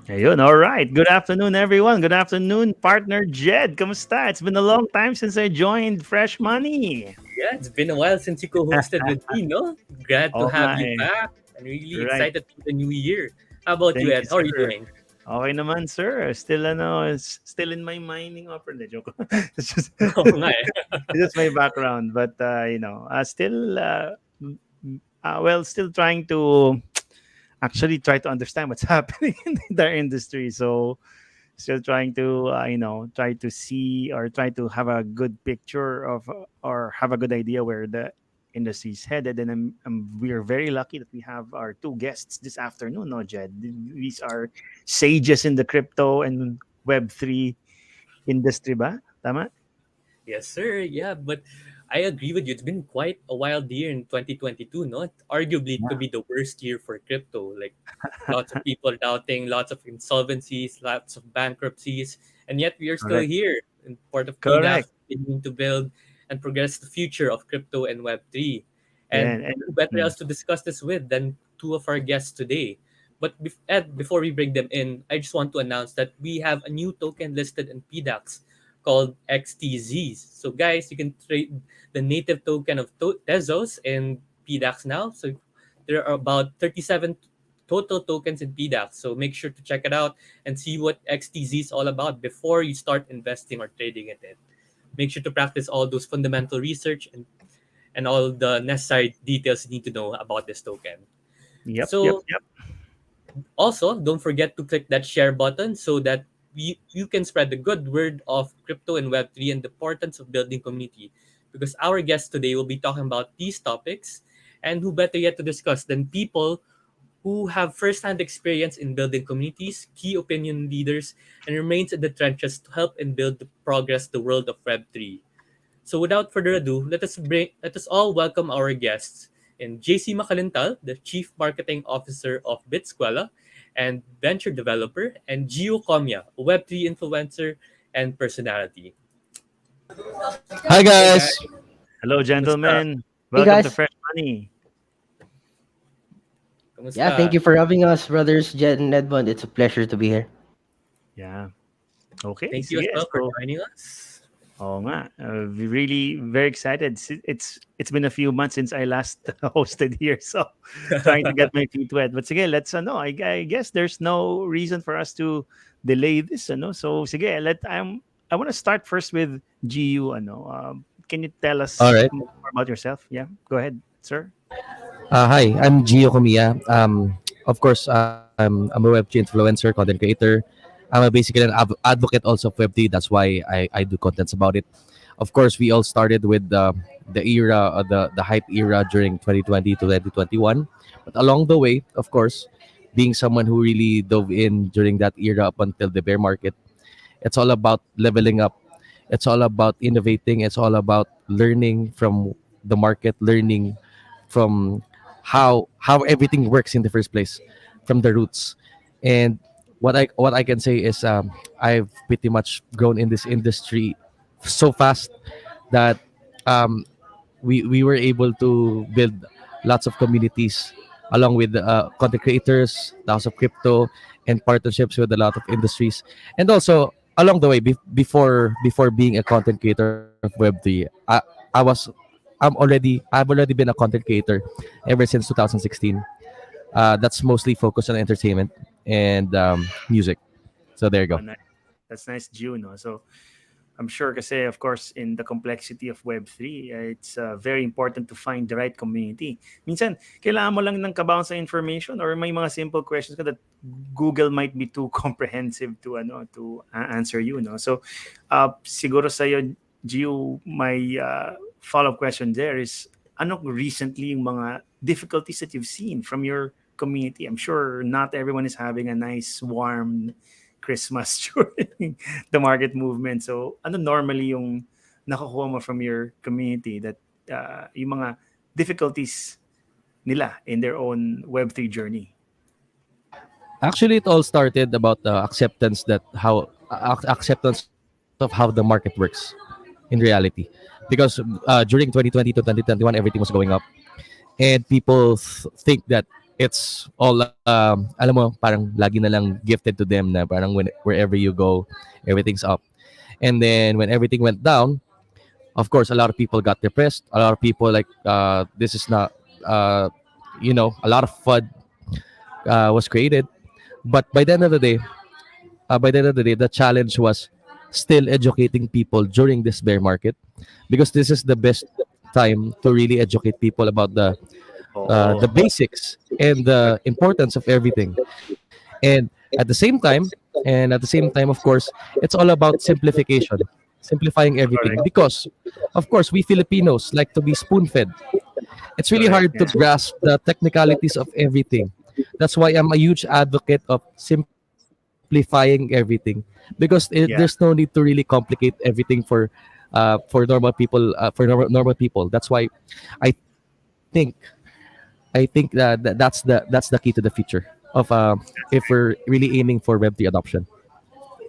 Ayun, all right. Good afternoon, everyone. Good afternoon, partner Jed. Kamusta? It's been a long time since I joined Fresh Money. Yeah, it's been a while since you co-hosted with me, no? Glad to Oo nga have you eh. back and really Right. excited for the new year. How about you, Thank you, Ed? How are you sir. doing? Okay naman, sir. Still in my mining opera. Joke. It's just Oo nga eh. it's just my background, but still still trying to actually try to understand what's happening in the industry. So still trying to try to see or try to have a good picture of or have a good idea where the industry is headed. And we're very lucky that we have our two guests this afternoon, no, Jed? These are sages in the crypto and Web3 industry, ba? Tama? Yes, sir. Yeah, but I agree with you. It's been quite a wild year in 2022, no? Arguably, it Yeah. could be the worst year for crypto. Like, lots of people doubting, lots of insolvencies, lots of bankruptcies, and yet we are still Correct. here in port of Correct. PDAX, continuing to build and progress the future of crypto and Web3. Yeah. And who better else to discuss this with than two of our guests today? But Ed, before we bring them in, I just want to announce that we have a new token listed in PDAX called XTZs. So guys, you can trade the native token of Tezos in PDAX now. So there are about 37 total tokens in PDAX. So make sure to check it out and see what XTZ is all about before you start investing or trading in it. Make sure to practice all those fundamental research and all the necessary details you need to know about this token. Yep. Yep. So Yep. also, don't forget to click that share button so that you can spread the good word of crypto and Web3 and the importance of building community. Because our guest today will be talking about these topics, and who better yet to discuss than people who have first-hand experience in building communities, key opinion leaders, and remains in the trenches to help and build the progress the world of Web3. So without further ado, let us all welcome our guests in JC Macalintal, the Chief Marketing Officer of Bitsquela and venture developer, and Gio Comia, a Web3 influencer and personality. Hi Hey guys. guys, Hello, kumusta? gentlemen. Hey Welcome to guys. Fresh Money. Yeah, thank Kumusta? you for having us, brothers Jed and Edmond. It's a pleasure to be here. Yeah. Okay. Thank you as Sige. well for So, joining us. oh nga, we really very excited. It's been a few months since I last hosted here, so trying to get my feet wet. But sige, let's I guess there's no reason for us to delay this, So sige, I want to start first with GU, can you tell All us right. more about yourself? Yeah, go ahead, sir. Hi, I'm Gio Comia. Of course, I'm a Web3 influencer, content creator. Basically an advocate also of Web3. That's why I do contents about it. Of course, we all started with the hype era during 2020 to 2021. But along the way, of course, being someone who really dove in during that era up until the bear market, it's all about leveling up. It's all about innovating. It's all about learning from the market, learning from how everything works in the first place, from the roots. And what I can say is I've pretty much grown in this industry so fast that um, we were able to build lots of communities along with content creators, the House of Crypto, and partnerships with a lot of industries. And also along the way, before being a content creator of Web3, I was I've already been a content creator ever since 2016. That's mostly focused on entertainment and music. So there you go. Nice. That's nice, June. No? So I'm sure kasi of course in the complexity of Web3, it's very important to find the right community. Minsan, kailangan mo lang ng kabaon sa information or may mga simple questions ka that Google might be too comprehensive to answer you, no. So siguro sa iyo, Gio, my follow-up question there is ano recently yung mga difficulties that you've seen from your community? I'm sure not everyone is having a nice warm Christmas during the market movement. So, ano normally yung nakukuha mo from your community that yung mga difficulties nila in their own Web3 journey? Actually, it all started about the acceptance of how the market works in reality, because during 2020 to 2021, everything was going up, and people think that it's all alam mo, parang lagi na lang gifted to them na parang wherever you go, everything's up. And then when everything went down, of course, a lot of people got depressed. A lot of people like this is not uh, a lot of FUD was created. But by the end of the day, the challenge was still educating people during this bear market, because this is the best time to really educate people about the Oo. basics and the importance of everything. And at the same time, of course, it's all about simplification, simplifying everything. Correct. Because, of course, we Filipinos like to be spoon fed. It's really Correct. hard to Yeah. grasp the technicalities of everything. That's why I'm a huge advocate of simplifying everything, because there's no need to Yeah. really complicate everything for normal people, normal people. That's why I think that that's the key to the future of if That's we're really aiming for Web3 adoption.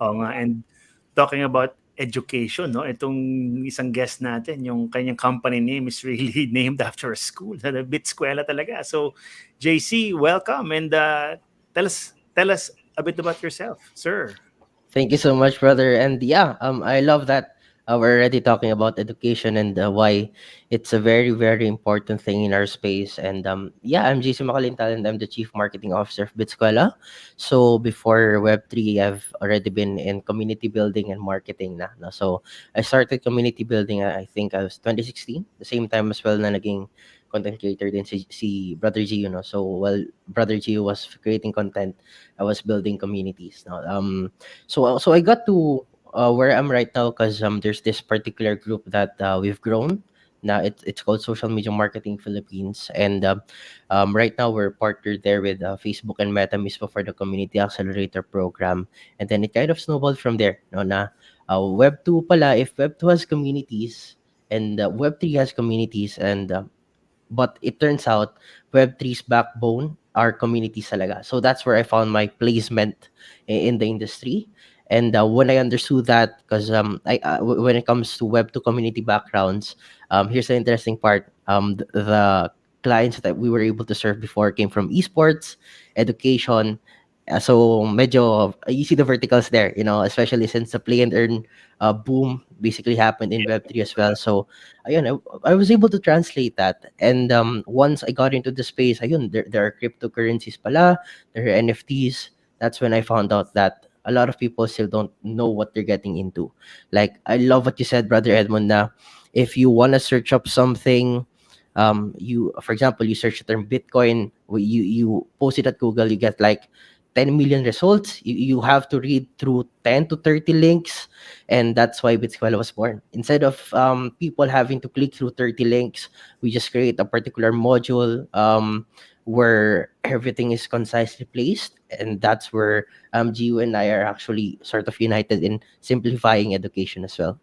Oo nga, and talking about education 'no, itong isang guest natin yung kanyang company name is really named after a school, na Bitskwela talaga. So, JC, welcome and, tell us a bit about yourself, sir. Thank you so much, brother. And yeah, I love that we're already talking about education and why it's a very, very important thing in our space. And yeah, I'm JC Macalintal and I'm the Chief Marketing Officer of Bitskwela. So before Web3, I've already been in community building and marketing na. No? So I started community building, I think I was 2016, the same time as well na naging content creator din si Brother G, you know. So while Brother G was creating content, I was building communities. No? So I got to where I'm right now because there's this particular group that we've grown. Now it's called Social Media Marketing Philippines, and right now we're partnered there with Facebook and Meta mismo for the Community Accelerator program, and then it kind of snowballed from there. No, na Web 2 pala, if Web 2 has communities and Web 3 has communities, and but it turns out Web3's backbone are communities talaga. So that's where I found my placement in the industry. And when I understood that, because when it comes to Web2 community backgrounds, here's the interesting part. The clients that we were able to serve before came from esports, education. So medyo you see the verticals there, you know, especially since the play and earn boom basically happened in Web3 as well. So ayun, I was able to translate that. And once I got into the space, ayun, there are cryptocurrencies pala, there are NFTs. That's when I found out that a lot of people still don't know what they're getting into. Like, I love what you said, Brother Edmund, na if you want to search up something, you, for example, you search the term Bitcoin, you post it at Google, you get like 10 million results. You have to read through 10 to 30 links, and that's why Bitsquela was born. Instead of people having to click through 30 links, we just create a particular module where everything is concisely placed, and that's where Gio and I are actually sort of united in simplifying education as well.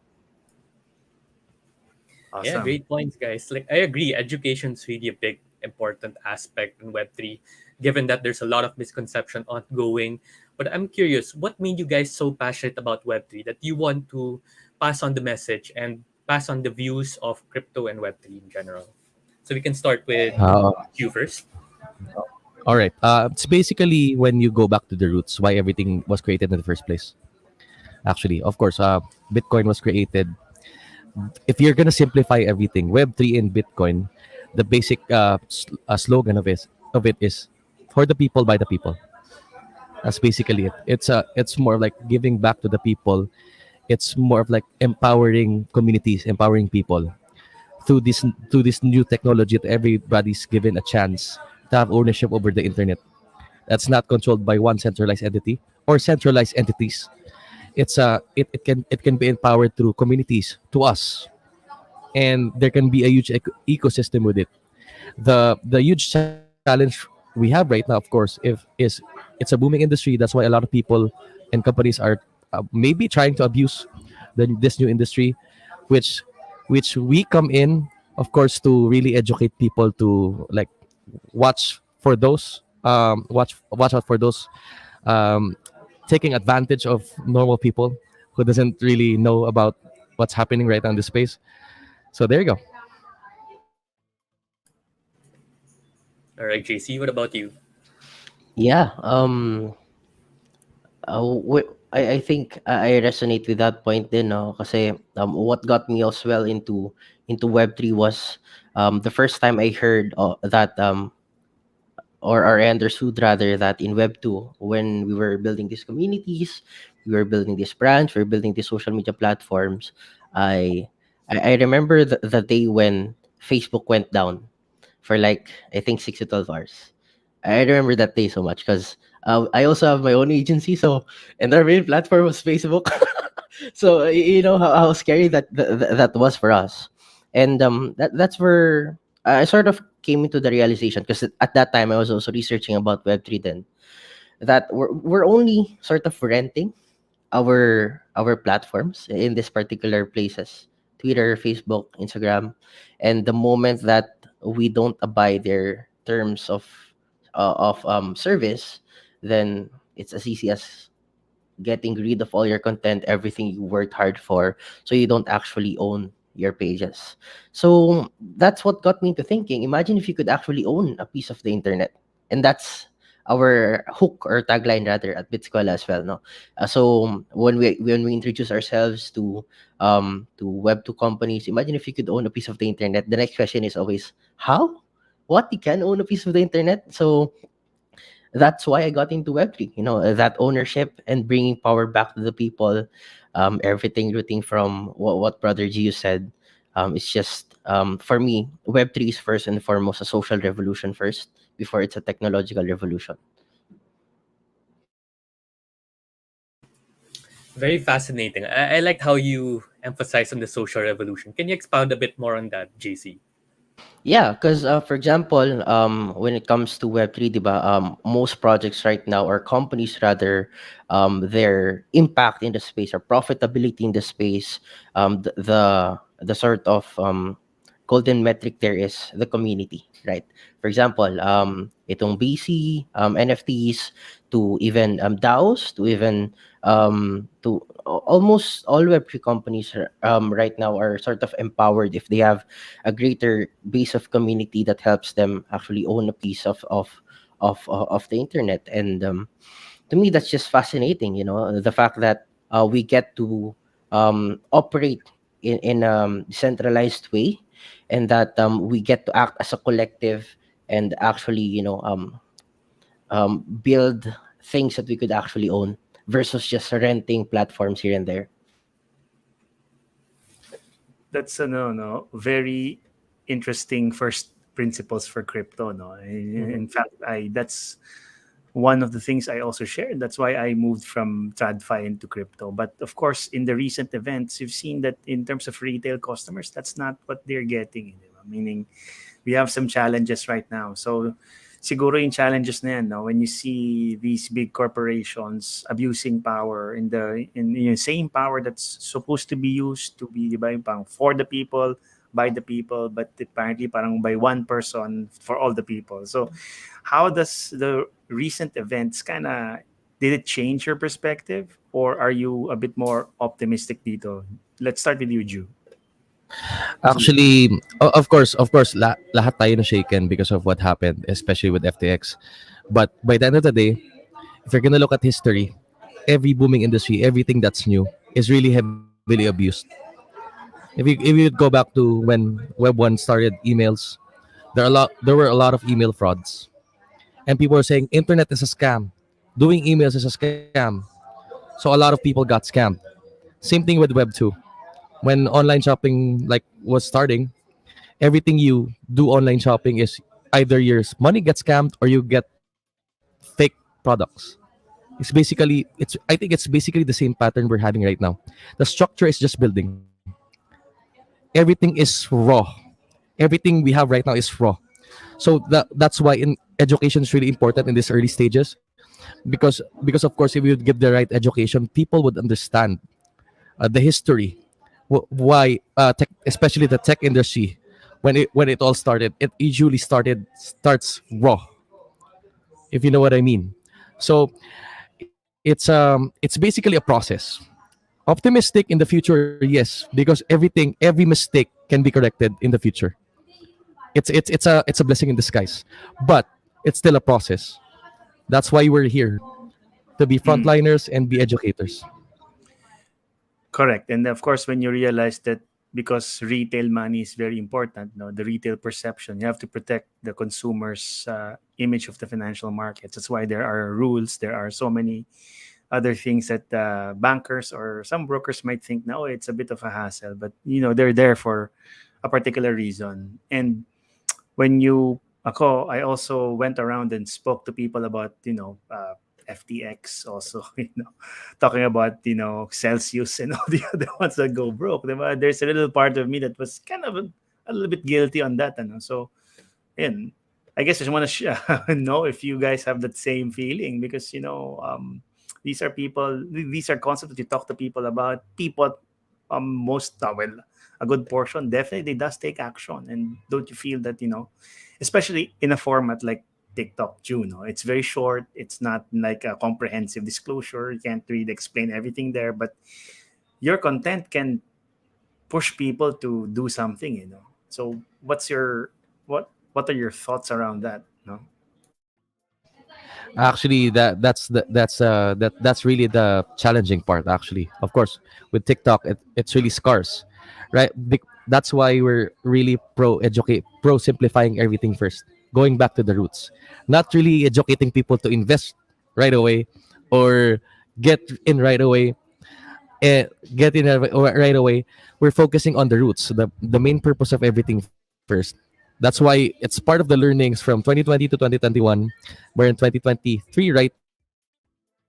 Yeah, Awesome. great points, guys. Like, I agree, education's really a big, important aspect in Web3, given that there's a lot of misconception ongoing. But I'm curious, what made you guys so passionate about Web3 that you want to pass on the message and pass on the views of crypto and Web3 in general? So we can start with you first. All right. It's basically when you go back to the roots, why everything was created in the first place. Actually, of course, Bitcoin was created. If you're gonna simplify everything, Web3 and Bitcoin, the basic slogan of it is for the people by the people. That's basically it. It's more like giving back to the people. It's more of like empowering communities, empowering people through this new technology that everybody's given a chance to have ownership over the internet. That's not controlled by one centralized entity or centralized entities. It can be empowered through communities to us, and there can be a huge ecosystem with it. The huge challenge we have right now, of course, if is it's a booming industry. That's why a lot of people and companies are maybe trying to abuse this new industry, which we come in, of course, to really educate people to like watch out for those um, taking advantage of normal people who doesn't really know about what's happening right now in the space. So there you go. All right, JC, what about you? Yeah. I think I resonate with that point din, no? Kasi what got me as well into Web3 was the first time I heard that or I understood rather that in Web 2, when we were building these communities, we were building this branch, we were building these social media platforms. I I remember the day when Facebook went down for like I think 6 to 12 hours. I remember that day so much because I also have my own agency. So and our main platform was Facebook. So you know how scary that was for us, and that's where I sort of came into the realization because at that time I was also researching about Web3 then that we're only sort of renting our platforms in these particular places, Twitter, Facebook, Instagram, and the moment that we don't abide their terms of service, then it's as easy as getting rid of all your content, everything you worked hard for, so you don't actually own your pages. So that's what got me into thinking. Imagine if you could actually own a piece of the internet, and that's our hook or tagline rather at Bitscola as well. No, so when we introduce ourselves to Web 2 companies, imagine if you could own a piece of the internet. The next question is always how. What, you can own a piece of the internet? So that's why I got into Web3. You know, that ownership and bringing power back to the people. Everything rooting from what Brother Gio said. It's just for me, Web3 is first and foremost a social revolution first before it's a technological revolution. Very fascinating. I liked how you emphasize on the social revolution. Can you expound a bit more on that, JC? Yeah, because for example, when it comes to Web3, diba, most projects right now or companies rather, their impact in the space or profitability in the space, the sort of golden metric there is the community, right? For example, itong BC, NFTs, to even DAOs, to even almost all Web3 companies right now are sort of empowered if they have a greater base of community that helps them actually own a piece of the internet. And to me, that's just fascinating. You know, the fact that we get to operate in decentralized way, and that we get to act as a collective and actually, build things that we could actually own versus just renting platforms here and there. That's no very interesting first principles for crypto. No, Mhm. in fact, I that's one of the things I also shared. That's why I moved from TradFi into crypto. But of course, in the recent events, you've seen that in terms of retail customers, that's not what they're getting. Di ba? Meaning, we have some challenges right now. So, siguro yung challenges na yan, no? When you see these big corporations abusing power in yung same power that's supposed to be used to be, di ba, yung pang for the people, by the people, but apparently parang by one person for all the people. So, how does the recent events kind of did it change your perspective, or are you a bit more optimistic dito? Let's start with you, Ju. Gio. Actually, of course, lahat tayo na shaken because of what happened, especially with FTX. But by the end of the day, if you're gonna look at history, every booming industry, everything that's new is really heavily abused. If you go back to when Web1 started emails, there were a lot of email frauds, and people were saying internet is a scam, doing emails is a scam. So a lot of people got scammed. Same thing with Web2. When online shopping like was starting, everything you do online shopping is either your money gets scammed or you get fake products. I think it's basically the same pattern we're having right now. The structure is just building. Everything is raw. Everything we have right now is raw. So that's why in education is really important in these early stages, because of course if you would give the right education, people would understand the history, why especially the tech industry, when it all started, it usually starts raw, if you know what I mean. So it's basically a process. Optimistic in the future, yes, because every mistake can be corrected in the future. It's a blessing in disguise. But It's still a process. That's why we're here, to be Mm. frontliners and be educators. Correct. And of course, when you realize that because retail money is very important, no, the retail perception, you have to protect the consumer's image of the financial markets. That's why there are rules. There are so many other things that bankers or some brokers might think, no, it's a bit of a hassle, but they're there for a particular reason. And when you ako, I also went around and spoke to people about FTX also, talking about Celsius and all the other ones that go broke. Diba? There's a little part of me that was kind of a little bit guilty on that, so and I guess I just want to know if you guys have that same feeling because these are people, these are concepts that you talk to people about. People, most well, a good portion definitely does take action. And don't you feel that especially in a format like TikTok, Juno, it's very short. It's not like a comprehensive disclosure. You can't really explain everything there, but your content can push people to do something. So what are your thoughts around that? No. Actually, that's really the challenging part. Actually, of course, with TikTok, it's really scarce, right? That's why we're really pro simplifying everything first, going back to the roots, not really educating people to invest right away or get in right away. Get in right away. We're focusing on the roots, the main purpose of everything first. That's why it's part of the learnings from 2020 to 2021. We're in 2023 right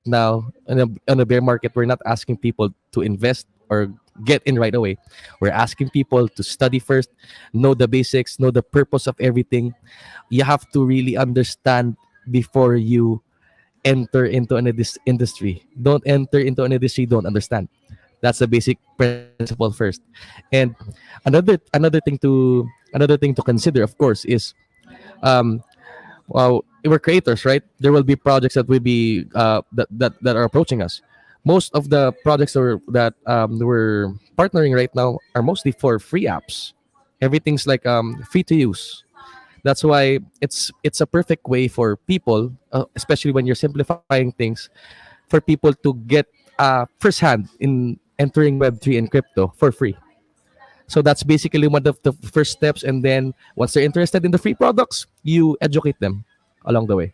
now. On a bear market, we're not asking people to invest or get in right away. We're asking people to study first, know the basics, know the purpose of everything. You have to really understand before you enter into an industry. Don't enter into an industry you don't understand. That's the basic principle first. And another thing to consider, of course, is um, well, we're creators, right? There will be projects that will be that are approaching us. Most of the projects that we're partnering right now are mostly for free apps. Everything's like free to use. That's why it's a perfect way for people, especially when you're simplifying things, for people to get firsthand in entering Web3 and crypto for free. So that's basically one of the first steps. And then once they're interested in the free products, you educate them along the way.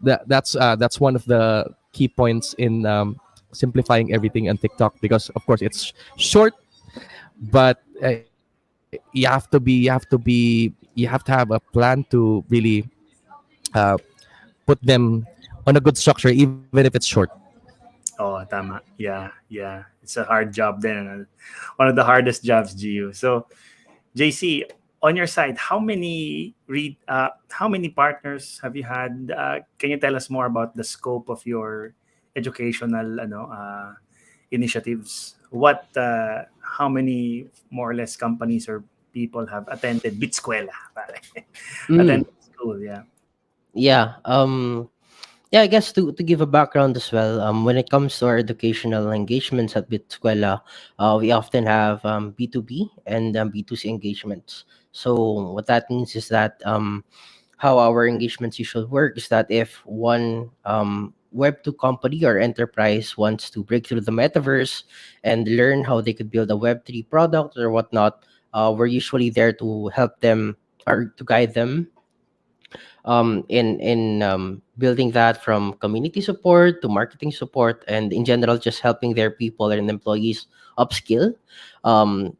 That's one of the key points in simplifying everything on TikTok, because of course it's short, but you have to have a plan to really uh, put them on a good structure, even if it's short. Oh, tama. Yeah, yeah. It's a hard job then. One of the hardest jobs, GU. So, JC, on your side, how many partners have you had? Can you tell us more about the scope of your educational initiatives? How many more or less companies or people have attended Bitskwela? Pare? Mm, Attended school, yeah. yeah. Yeah, I guess to give a background as well, when it comes to our educational engagements at Bitskwela, we often have B2B and B2C engagements. So what that means is that how our engagements usually work is that if one Web2 company or enterprise wants to break through the metaverse and learn how they could build a Web3 product or whatnot, we're usually there to help them or to guide them in building that, from community support to marketing support, and in general just helping their people and employees upskill and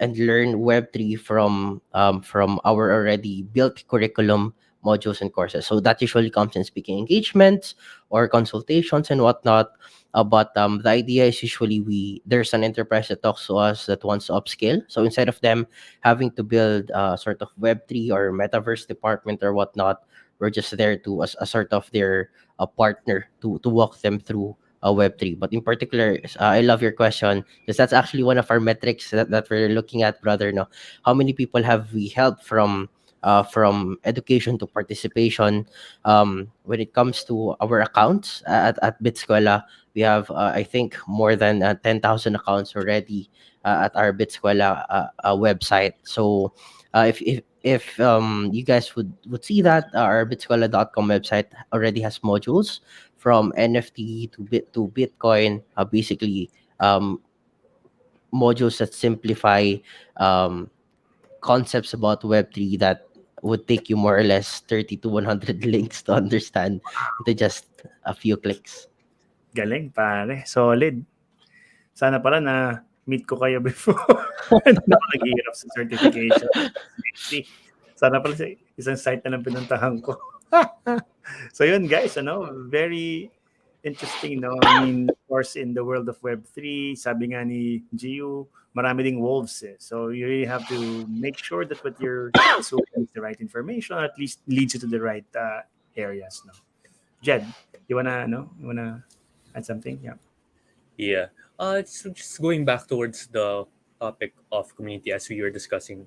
learn Web3 from our already built curriculum modules and courses. So that usually comes in speaking engagements or consultations and whatnot. But the idea is usually there's an enterprise that talks to us that wants to upskill. So instead of them having to build sort of Web3 or metaverse department or whatnot, we're just there to as a sort of their partner to walk them through Web3. But in particular, I love your question because that's actually one of our metrics that we're looking at, brother. No, how many people have we helped from education to participation? When it comes to our accounts at Bitskwela, we have I think more than 10,000 accounts already at our Bitskwela website. So If you guys would see that our bitscola.com website already has modules from NFT to Bitcoin, basically um, modules that simplify um, concepts about Web3 that would take you more or less 30 to 100 links to understand into just a few clicks. Galing pare, solid. Sana pala na meet ko kayo before. Hindi ako naghihirap sa certification. See, sana pala isang site na lang pinuntahan ko. So yun guys, very interesting, no? I mean, of course, in the world of Web3, sabi nga ni Gio, marami ding wolves eh. So you really have to make sure that what you're consuming is the right information, or at least leads you to the right areas, no? Jed, you wanna add something? Yeah. Yeah. So just going back towards the topic of community as we were discussing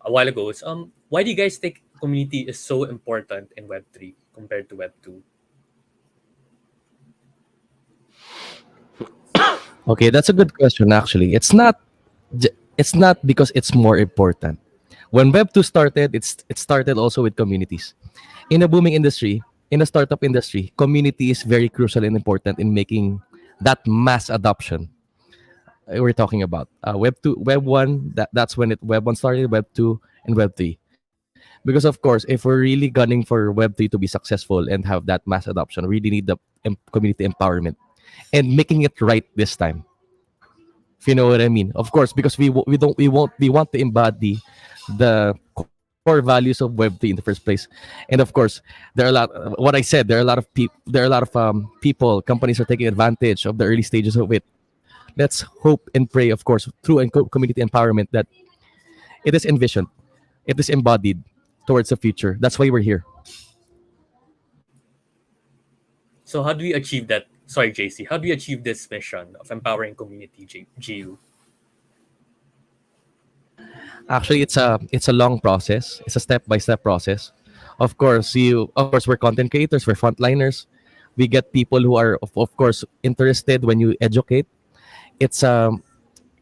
a while ago, is why do you guys think community is so important in Web3 compared to Web2? Okay, that's a good question. Actually, it's not because it's more important. When Web 2 started, it started also with communities. In a booming industry, in a startup industry, community is very crucial and important in making that mass adoption we're talking about. Web 2, Web 1, that's when Web 1 started, Web 2, and Web 3. Because of course, if we're really gunning for Web 3 to be successful and have that mass adoption, we really need the community empowerment and making it right this time. If you know what I mean. Of course, because we want to embody the core values of Web 3 in the first place. And of course, there are a lot. What I said, there are a lot of people, companies are taking advantage of the early stages of it. Let's hope and pray, of course, through community empowerment that it is envisioned, it is embodied towards the future. That's why we're here. So how do we achieve that? Sorry, JC. How do we achieve this mission of empowering community, GU? Actually, it's a long process. It's a step by step process. Of course we're content creators, we're frontliners. We get people who are of course interested when you educate. It's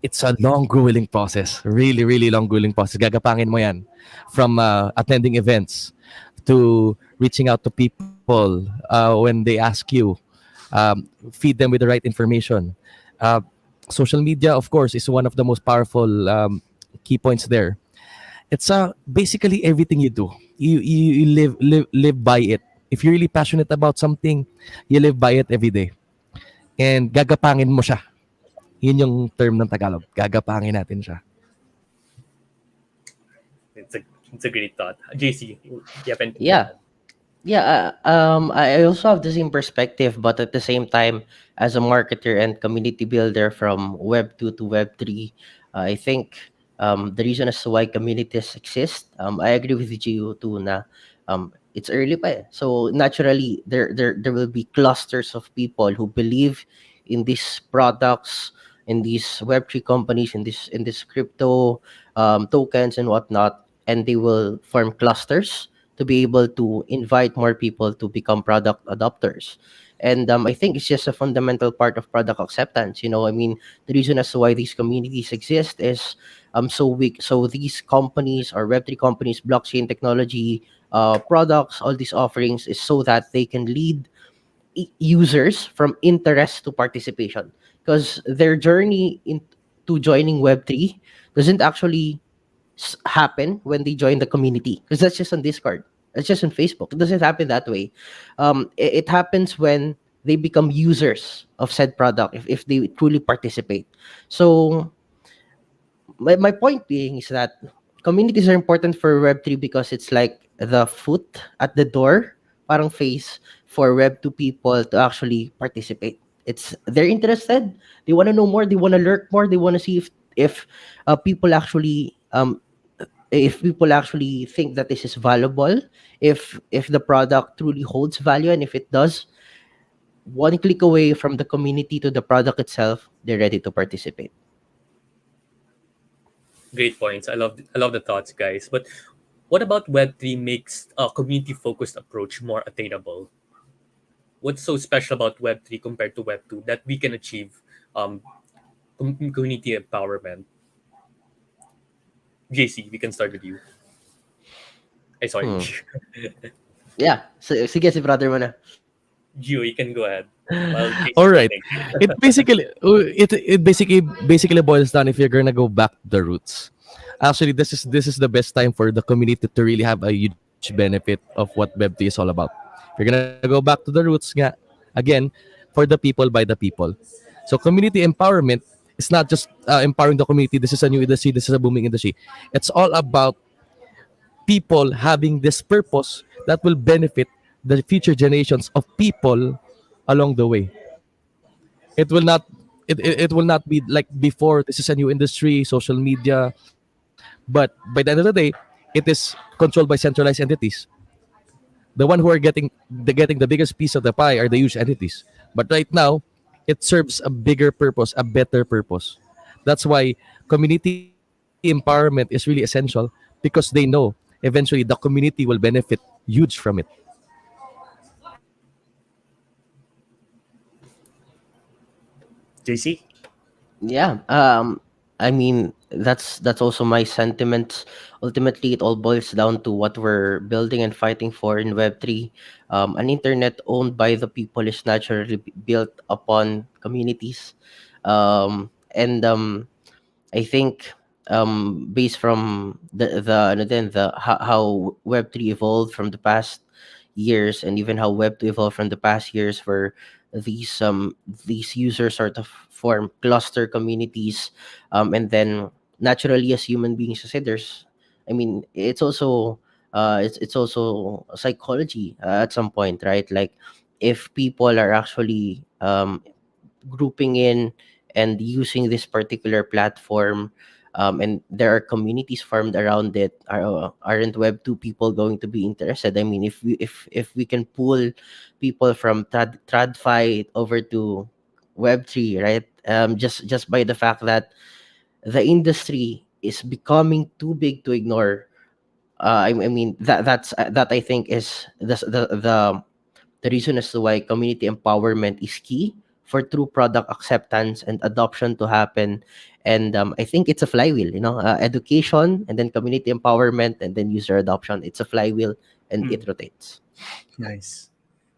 it's a long grueling process. Really, really long grueling process. Gagapangin mo yan. From attending events to reaching out to people when they ask you. Feed them with the right information. Uh, Social media, of course, is one of the most powerful key points there. It's basically everything you do. You live by it. If you're really passionate about something, you live by it every day. And gagapangin mo siya. Yun yung term ng Tagalog. Gagapangin natin siya. It's a it's a great thought. JC, you have anything to Yeah. add? Yeah, I also have the same perspective, but at the same time, as a marketer and community builder from Web 2 to Web 3, I think the reason as to why communities exist, I agree with you too na it's early pa eh. So naturally, there will be clusters of people who believe in these products, in these Web 3 companies, in this crypto tokens and whatnot, and they will form clusters to be able to invite more people to become product adopters. And I think it's just a fundamental part of product acceptance. I mean, the reason as to why these communities exist is so these companies or Web3 companies, blockchain technology, products, all these offerings is so that they can lead users from interest to participation, because their journey into joining Web3 doesn't actually happen when they join the community, because that's just on Discord, it's just on Facebook. It doesn't happen that way. It happens when they become users of said product, if they truly participate. So my point being is that communities are important for Web3 because it's like the foot at the door, parang face for Web2 people to actually participate. It's they're interested, they want to know more, they want to learn more, they want to see if people actually if people actually think that this is valuable, if the product truly holds value, and if it does, one click away from the community to the product itself, they're ready to participate. Great points. I love the thoughts, guys. But what about Web3 makes a community focused approach more attainable? What's so special about Web3 compared to Web2 that we can achieve um, community empowerment? JC, we can start with you. I sorry. Hmm. Yeah. So, sige si brother mo na. Gio, you can go ahead while All JC's right. thinking. It basically boils down if you're gonna go back to the roots. Actually, this is the best time for the community to really have a huge benefit of what Web3 is all about. If you're gonna go back to the roots, nga, again, for the people by the people. So community empowerment is not just empowering the community. This is a new industry. This is a booming industry. It's all about people having this purpose that will benefit the future generations of people along the way. It will not it will not be like before. This is a new industry, social media, but by the end of the day, it is controlled by centralized entities. The one who are getting the biggest piece of the pie are the huge entities. But right now, it serves a bigger purpose, a better purpose. That's why community empowerment is really essential, because they know eventually the community will benefit huge from it. JC? Yeah. I mean, that's also my sentiments. Ultimately, it all boils down to what we're building and fighting for in Web3. An internet owned by the people is naturally built upon communities. And I think based from the ano din, the how Web3 evolved from the past years, and even how Web2 evolved from the past years, where these um these users sort of form cluster communities, and then naturally as human beings, as there's, I mean, it's also it's also psychology at some point, right? Like if people are actually grouping in and using this particular platform, and there are communities formed around it, aren't Web2 people going to be interested? I mean, if we can pull people from TradFi over to Web3, right? Just by the fact that the industry is becoming too big to ignore. I mean, that I think is the reason as to why community empowerment is key for true product acceptance and adoption to happen. And I think it's a flywheel, education and then community empowerment and then user adoption. It's a flywheel and it Mm, rotates. nice.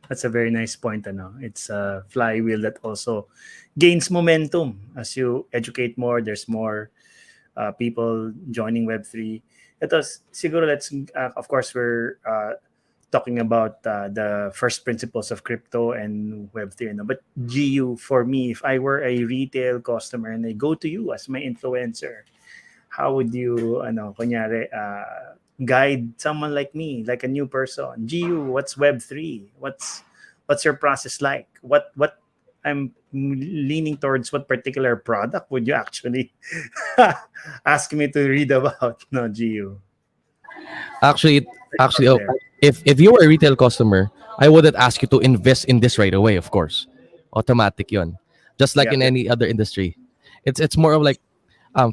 That's a very nice point. Ano? It's a flywheel that also gains momentum as you educate more. There's more people joining Web3. Ito, siguro of course, we're talking about the first principles of crypto and Web3. Ano? But GU, for me, if I were a retail customer and I go to you as my influencer, how would you, kunyari, guide someone like me, like a new person? GU, what's Web3? What's your process like? What I'm leaning towards, what particular product would you actually ask me to read about? No, GU. Actually, actually, Out oh, there. if you were a retail customer, I wouldn't ask you to invest in this right away. Of course, automatic yon. Just like Yeah. in any other industry, it's more of like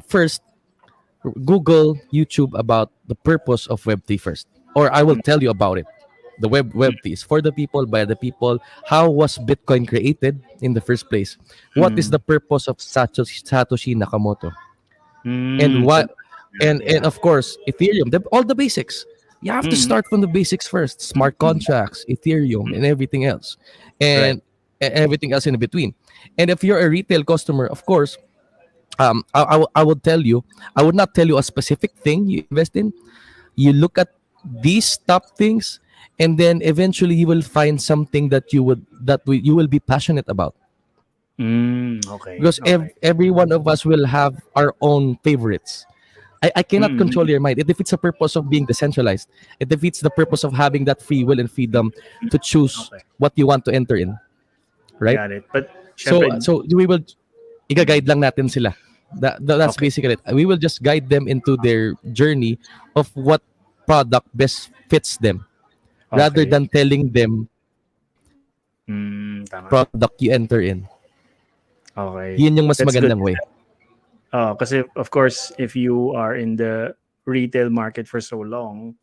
first Google, YouTube about the purpose of Web3 first, or I will Mm, tell you about it. The Web3 is for the people, by the people. How was Bitcoin created in the first place? What is mm, the purpose of Satoshi Nakamoto? And so, what? And yeah. of course, Ethereum. All the basics. You have to Mm, start from the basics first. Smart mm, contracts, Ethereum, mm, and everything else, right. and everything else in between. And if you're a retail customer, of course, I would tell you, I would not tell you a specific thing you invest in. You look at these top things, and then eventually you will find something you will be passionate about, Okay. because Okay. every one of us will have our own favorites. I cannot Mm, control your mind. It defeats the purpose of being decentralized. It defeats the purpose of having that free will and freedom to choose okay. what you want to enter in, right? Got it. But, So syempre, so we will i-guide lang natin sila. That's okay. basically it. We will just guide them into their journey of what product best fits them, rather Okay. than telling them the product you enter in. Yun yung mas Okay. magandang That's way. good. Because of course, if you are in the retail market for so long,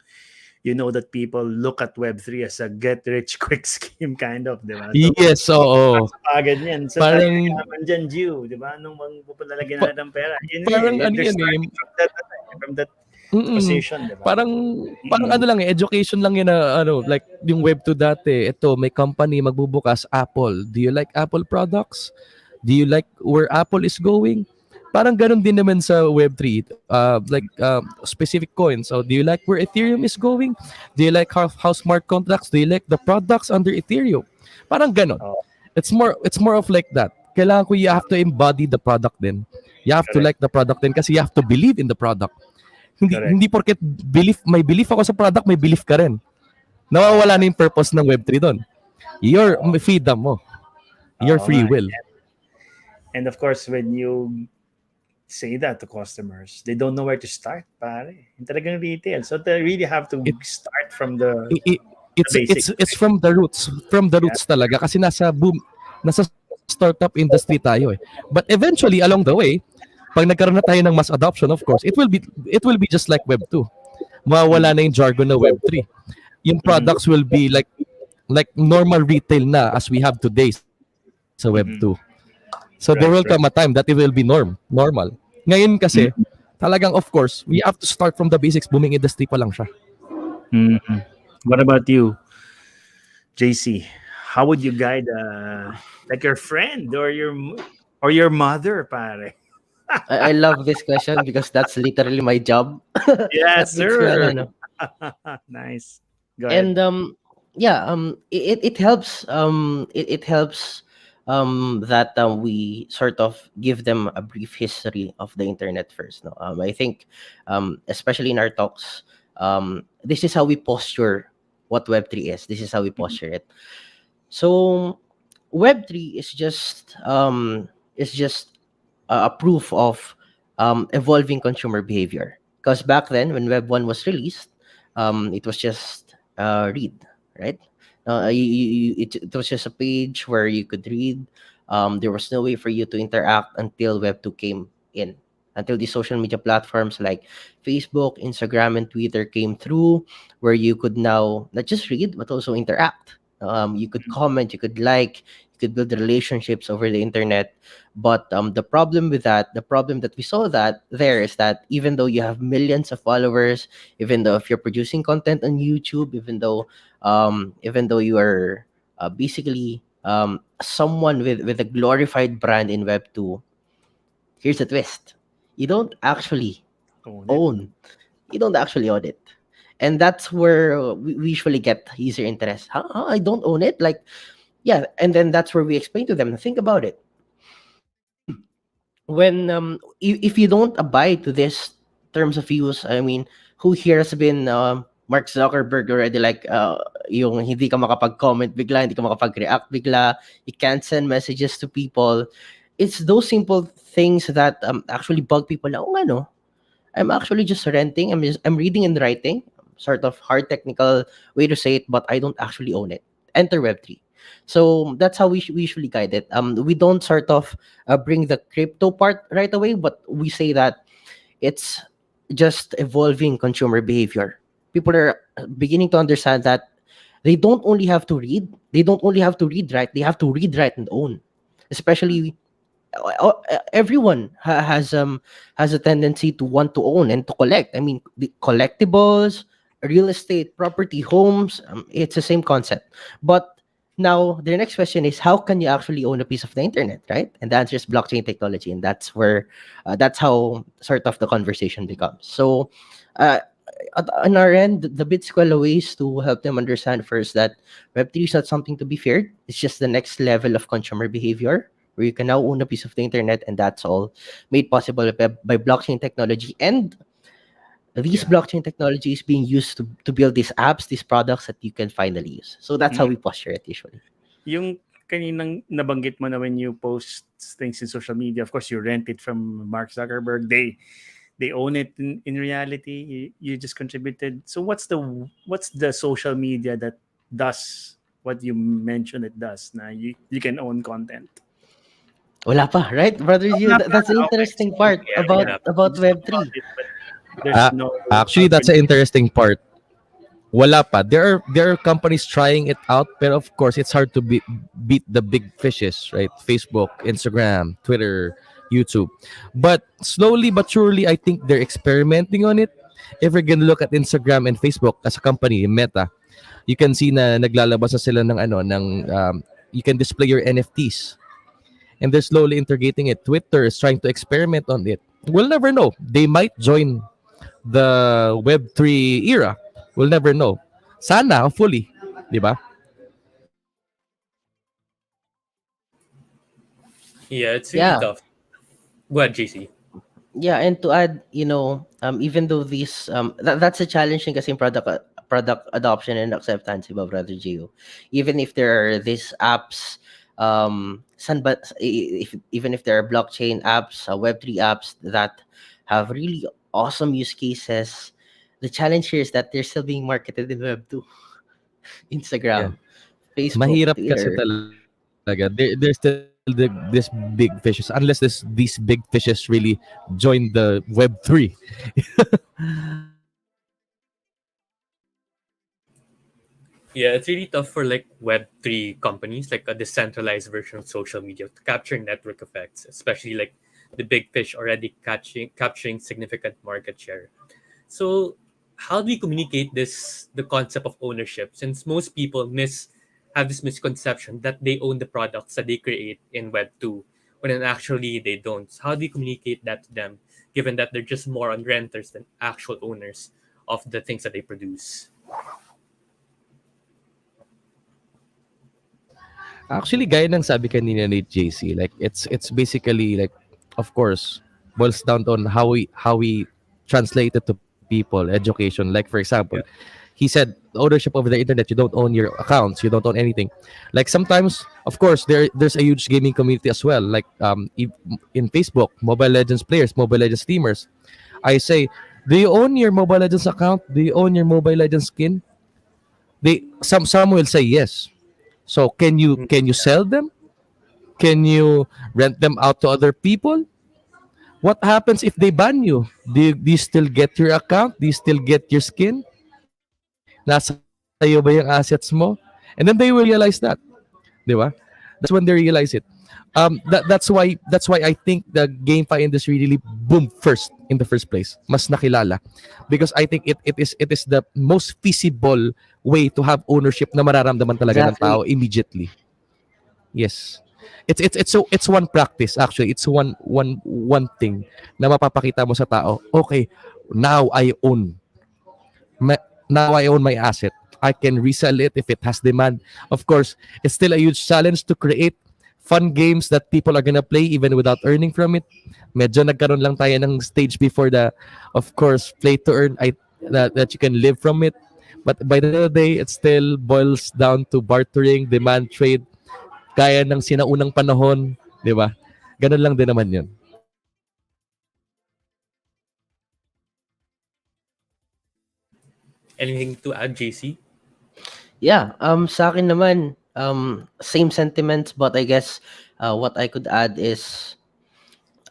you know that people look at Web3 as a get rich quick scheme kind of, di ba? So, Yes, oo. agad yan. So, tayo Parang yaman dyan, Jew, di ba? Nung palalagyan pa- natin ng pera. Yun, parang ano they're yan eh. starting from that, from that Mm. position, di ba? Parang parang Mm. ano lang education lang 'yan na ano, like yung Web2 dati, ito may company magbubukas, Apple. Do you like Apple products? Do you like where Apple is going? Parang gano'n din naman sa Web3. Like specific coins. So, do you like where Ethereum is going? Do you like how smart contracts? Do you like the products under Ethereum? Parang gano'n. Oh, It's more of like that. Kailangan ko you have to embody the product din. You have to correct. like the product din kasi you have to believe in the product. Hindi Correct. hindi porket may belief ako sa product, may belief ka rin. Oo. Nawawala na yung purpose ng Web3 doon. Your Oo. freedom mo, your Oo nga. free will. And of course, when you say that to customers, they don't know where to start, pare. Yung talagang retail. So they really have to It, start from the i- i- it's basics, it's it's right? from the Yeah. roots talaga kasi nasa startup industry tayo eh. But eventually along the way, pag nagkaroon na tayo ng mass adoption, of course, it will be just like Web2. Mawawala Mm. na yung jargon na Web3. Yung Mhm. products will be like normal retail na as we have today sa Web2. Mhm. So there will Right, come a right. time that it will be normal. Ngayon kasi, Mhm. talagang of course, we have to start from the basics. Booming industry pa lang siya. Mhm. What about you, JC? How would you guide like your friend or your mother, pare? I love this question because that's literally my job Yes, at Big Eskwela, sir. no? Nice. Go ahead. And yeah, it helps it helps that we sort of give them a brief history of the internet first, no? I think especially in our talks, this is how we posture what Web3 is. This is how we Mhm. posture it. So Web3 is just a proof of evolving consumer behavior. Because back then, when Web 1 was released, it was just read, right? It was just a page where you could read. There was no way for you to interact until Web 2 came in. Until the social media platforms like Facebook, Instagram, and Twitter came through, where you could now not just read but also interact. You could comment, you could like, you could build relationships over the internet. But the problem that we saw that there is that even though you have millions of followers, even though if you're producing content on YouTube, even though you are basically someone with a glorified brand in Web 2, here's the twist: you don't actually Own it. own. You don't actually own it, and that's where we usually get user interest. Huh? I don't own it, like, yeah. And then that's where we explain to them, think about it. When if you don't abide to this terms of use, I mean, who here has been Mark Zuckerberg already, like yung hindi ka makapag-comment bigla, hindi ka makapag-react bigla, you can't send messages to people. It's those simple things that actually bug people. Oh, ano, I'm actually just renting. I'm reading and writing. Sort of hard technical way to say it, but I don't actually own it. Enter Web3. So that's how we usually guide it. We don't sort of bring the crypto part right away, but we say that it's just evolving consumer behavior. People are beginning to understand that they don't only have to read. They don't only have to read, right. They have to read, write, and own. Especially everyone has a tendency to want to own and to collect. I mean, the collectibles, real estate, property, homes, it's the same concept. But now the next question is, how can you actually own a piece of the internet, right? And the answer is blockchain technology, and that's how sort of the conversation becomes. So uh, on our end, the Bitsquella ways to help them understand first that Web3 is not something to be feared. It's just the next level of consumer behavior where you can now own a piece of the internet, and that's all made possible by blockchain technology. And these Yeah. blockchain technologies being used to build these apps, these products that you can finally use. So that's how Mm. we posture it usually. Yung kaninang nabanggit mo na when you post things in social media, of course you rent it from Mark Zuckerberg. They own it in reality. You just contributed. So what's the social media that does what you mentioned it does? Na you can own content. Wala pa, right, brother? Oh, You, wala pa. that's the Okay, interesting so part yeah, Yeah. we about just talked Web about 3. it, but there's no Actually, that's the organization. interesting part. Wala pa. There are companies trying it out, but of course, it's hard to beat the big fishes, right? Facebook, Instagram, Twitter, YouTube. But slowly but surely, I think they're experimenting on it. If we're gonna look at Instagram and Facebook as a company, Meta, you can see na naglalabas na sila ng you can display your NFTs, and they're slowly integrating it. Twitter is trying to experiment on it. We'll never know. They might join the Web3 era. We'll never know. Sana, hopefully. Di ba? Yeah, it's really Yeah. tough. Go ahead, JC. Yeah, and to add, even though these that's a challenging kasi product adoption and acceptance, diba, brother Gio? Even if there are these apps, if even if there are blockchain apps, Web3 apps that have really awesome use cases, the challenge here is that they're still being marketed in Web2, Yeah. Instagram, Facebook, Mahirap kasi Twitter. talaga. There's still this big fishes. Unless these big fishes really join the Web3. Yeah, it's really tough for like Web3 companies, like a decentralized version of social media, to capture network effects, especially like the big fish already capturing significant market share. So, how do we communicate the concept of ownership? Since most people have this misconception that they own the products that they create in Web2, when actually they don't. So how do you communicate that to them, given that they're just more on renters than actual owners of the things that they produce? Actually, gaya ng sabi kanina ni JC, like it's basically like, of course, boils down on how we translate it to people, education. Like for example, Yeah. he said ownership over the internet. You don't own your accounts. You don't own anything. Like sometimes, of course, there's a huge gaming community as well. Like in Facebook, Mobile Legends players, Mobile Legends streamers. I say, do you own your Mobile Legends account? Do you own your Mobile Legends skin? Some will say yes. So can you sell them? Can you rent them out to other people? What happens if they ban you? Do you still get your account? Do you still get your skin? Nasa iyo ba yung assets mo? And then they will realize that, di ba? That's when they realize it. That's why I think the GameFi industry really boomed first in the first place. Mas nakilala because I think it is the most feasible way to have ownership na mararamdaman talaga ng Exactly. tao immediately. Yes. It's one practice actually. It's one thing na mapapakita mo sa tao. Okay, now I own now I own my asset. I can resell it if it has demand. Of course, it's still a huge challenge to create fun games that people are gonna play even without earning from it. Medyo nagkaroon lang tayo ng stage before the, of course, play to earn, that you can live from it. But by the end of the day, it still boils down to bartering, demand trade, kaya ng sinaunang panahon, di ba? Ganun lang din naman yun. Anything to add, JC? Yeah, sa akin naman, same sentiments, but I guess what I could add is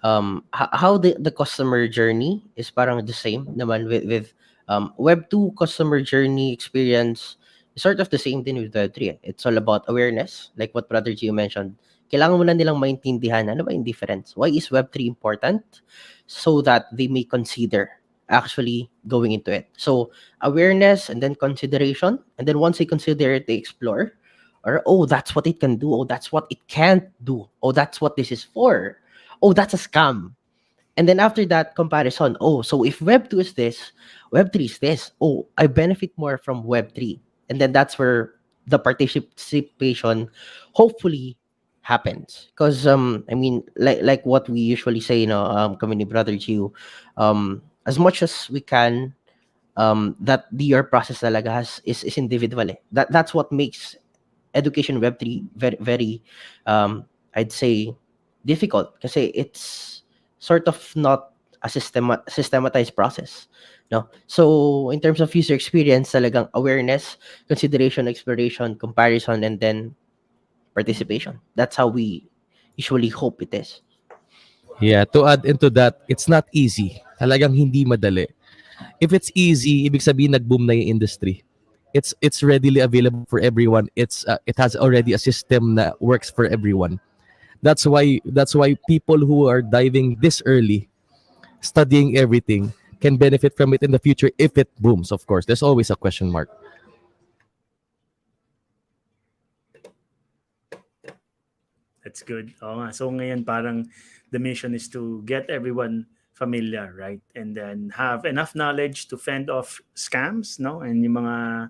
how the customer journey is parang the same naman with web 2 customer journey experience is sort of the same thing with web 3. It's all about awareness, like what brother Gio mentioned. Kailangan mo na nilang maintindihan ano ba yung difference, why is web 3 important, so that they may consider actually going into it. So awareness and then consideration, and then once they consider it, they explore, or oh, that's what it can do, oh, that's what it can't do, oh, that's what this is for, oh, that's a scam. And then after that comparison, oh, so if web 2 is this, web 3 is this, oh, I benefit more from web 3. And then that's where the participation hopefully happens, because I mean, like what we usually say, community brother Gio, as much as we can, that the year process talaga is individual, eh. That's what makes education web 3 very very, I'd say, difficult, kasi it's sort of not a systematized process, no. So in terms of user experience, talagang awareness, consideration, exploration, comparison, and then participation. That's how we usually hope it is. Yeah, to add into that, it's not easy. Talagang hindi madali. If it's easy, ibig sabihin nag-boom na yung industry. It's readily available for everyone. It has already a system that works for everyone. That's why people who are diving this early, studying everything, can benefit from it in the future if it booms. Of course, there's always a question mark. That's good. Oo nga. So ngayon parang the mission is to get everyone familiar, right? And then have enough knowledge to fend off scams, no? And yung mga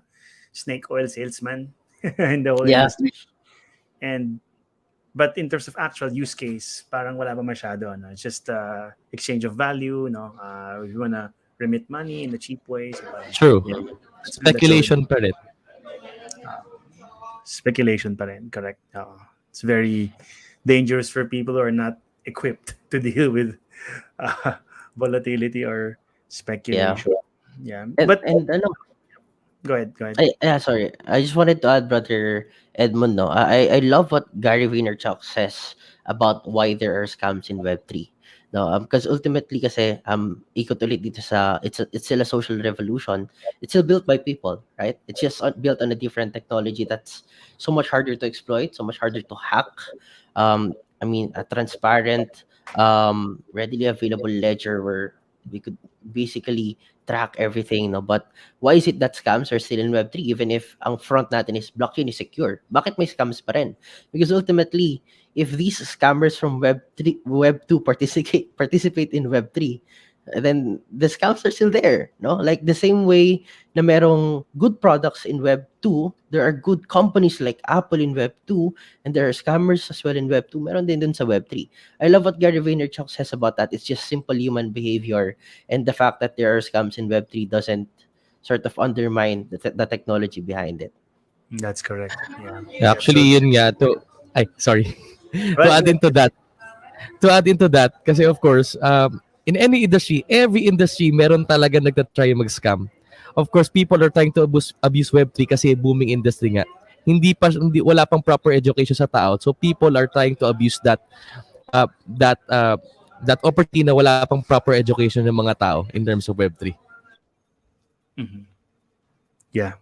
snake oil salesman in the whole Yeah, industry. And but in terms of actual use case, parang wala pa masyado. No? It's just exchange of value, no? If you wanna remit money in a cheap way, so parang True. yeah, that's good. That's good. Speculation pa rin. Speculation pa rin, correct. It's very dangerous for people who are not equipped to deal with uh, volatility or yeah. speculation. Yeah, And but and ano, go ahead, go ahead. yeah, sorry. I just wanted to add, brother Edmund. No, I love what Gary Vaynerchuk says about why there are scams in Web 3. No, because ultimately, kasi ikot ulit dito sa it's still a social revolution. It's still built by people, right? It's just built on a different technology that's so much harder to exploit, so much harder to hack. I mean, a transparent, readily available ledger where we could basically track everything, no? But why is it that scams are still in Web3 even if ang front natin is blockchain is secure? Bakit may scams pa rin? Because ultimately, if these scammers from Web3, Web2 participate in Web3, then the scams are still there, no? Like the same way na merong good products in Web2, there are good companies like Apple in Web2, and there are scammers as well in Web2. Meron din dun sa Web3. I love what Gary Vaynerchuk says about that. It's just simple human behavior, and the fact that there are scams in Web3 doesn't sort of undermine the technology behind it. That's correct. Yeah, yeah. Actually, So, yun nga to ay sorry. to well, add into that, kasi of course, in any industry, every industry meron talaga nagtatry mag-scam. Of course, people are trying to abuse Web3 kasi booming industry nga. Hindi wala pang proper education sa tao. So people are trying to abuse uh, that uh, that opportunity na wala pang proper education ng mga tao in terms of Web3. mhm. Yeah,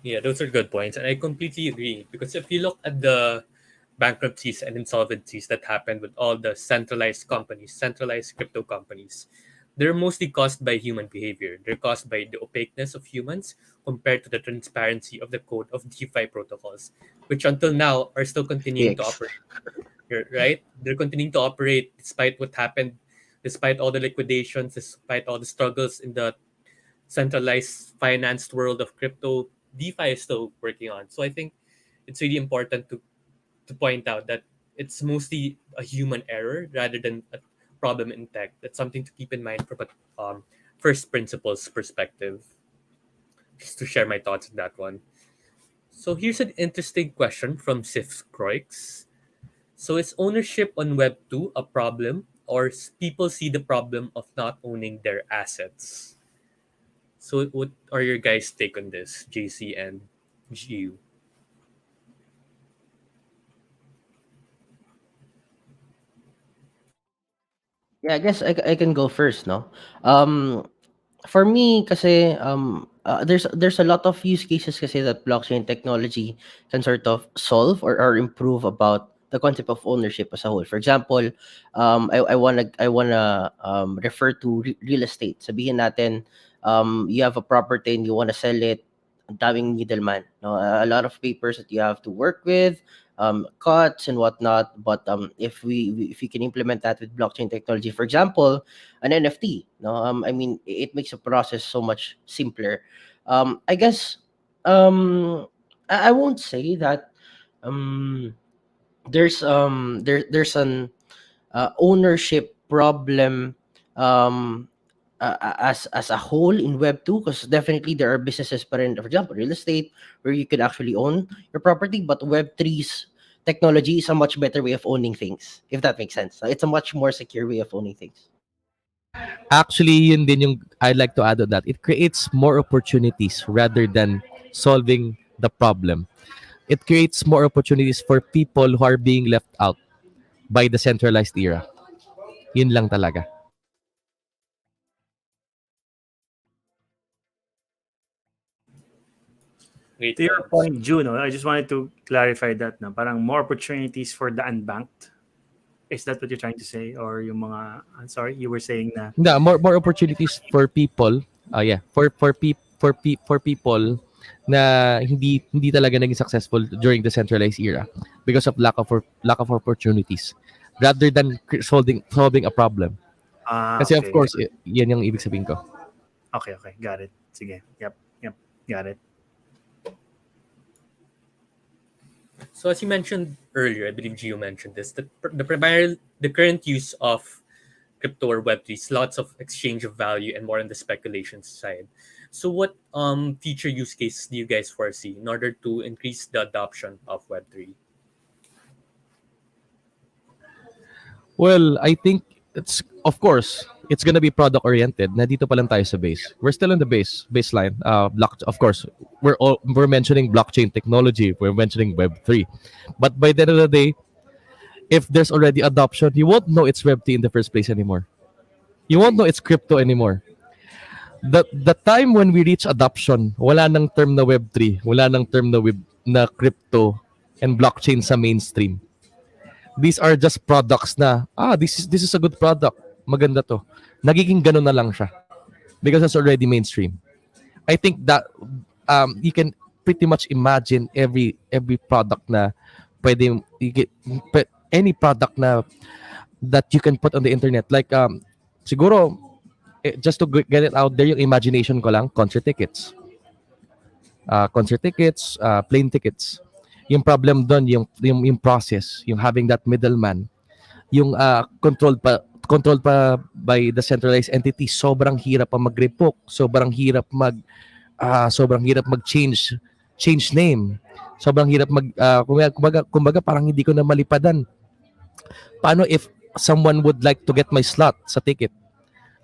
Yeah, those are good points, and I completely agree. Because if you look at the bankruptcies and insolvencies that happened with all the centralized companies, centralized crypto companies, they're mostly caused by human behavior. They're caused by the opaqueness of humans compared to the transparency of the code of DeFi protocols, which until now are still continuing to Fix. operate. Right? They're continuing to operate despite what happened, despite all the liquidations, despite all the struggles in the centralized financed world of crypto. DeFi is still working on. So I think it's really important to point out that it's mostly a human error rather than a problem in tech. That's something to keep in mind from a first principles perspective. Just to share my thoughts on that one. So here's an interesting question from Sif Croix. So is ownership on Web 2 a problem, or people see the problem of not owning their assets? So what are your guys' take on this, JC and GU? Yeah, I guess I can go first, no? Um, for me, kasi there's a lot of use cases kasi that blockchain technology can sort of solve or improve about the concept of ownership as a whole. For example, I wanna refer to real estate. Sabihin natin, you have a property and you wanna sell it. Ang daming middleman, no? A lot of papers that you have to work with, cuts and whatnot. But if we can implement that with blockchain technology, for example, an NFT, no, I mean, it makes the process so much simpler. I guess I won't say that um there's an ownership problem um as a whole in Web 2, because definitely there are businesses pa rin, for example real estate, where you could actually own your property. But Web 3's technology is a much better way of owning things, if that makes sense. It's a much more secure way of owning things. Actually, yun din yung I'd like to add on that. It creates more opportunities rather than solving the problem. It creates more opportunities for people who are being left out by the centralized era. Yun lang talaga. Great to your points. point, Juno, I just wanted to clarify that. No, parang more opportunities for the unbanked. Is that what you're trying to say? Or yung mga, I'm sorry, you were saying na, Yeah, more opportunities for people. Yeah, for people na hindi talaga naging successful during the centralized era because of lack of opportunities rather than solving a problem. Kasi of okay, course, yan yung ibig sabihin ko. okay, got it. Sige, yep, got it. So as you mentioned earlier, I believe Gio mentioned this, the current use of crypto or Web3 is lots of exchange of value and more on the speculation side. So what future use cases do you guys foresee in order to increase the adoption of Web3? Well, I think it's of course it's gonna be product oriented. Na dito pa lang tayo sa base. We're still in the baseline. Of course, we're mentioning blockchain technology. We're mentioning Web3, but by the end of the day, if there's already adoption, you won't know it's Web3 in the first place anymore. You won't know it's crypto anymore. The time when we reach adoption, wala nang term na Web3, wala nang term na crypto and blockchain sa mainstream. These are just products na this is a good product. Maganda to. Nagiging ganun na lang siya because it's already mainstream. I think that you can pretty much imagine every product na pwede any product na that you can put on the internet like siguro just to get it out there yung imagination ko lang concert tickets, plane tickets. Yung problem doon, yung process, yung having that middleman, yung controlled pa by the centralized entity, sobrang hirap pa mag-revoke, sobrang hirap change name. Sobrang hirap kumbaga parang hindi ko na malipadan. Paano if someone would like to get my slot sa ticket?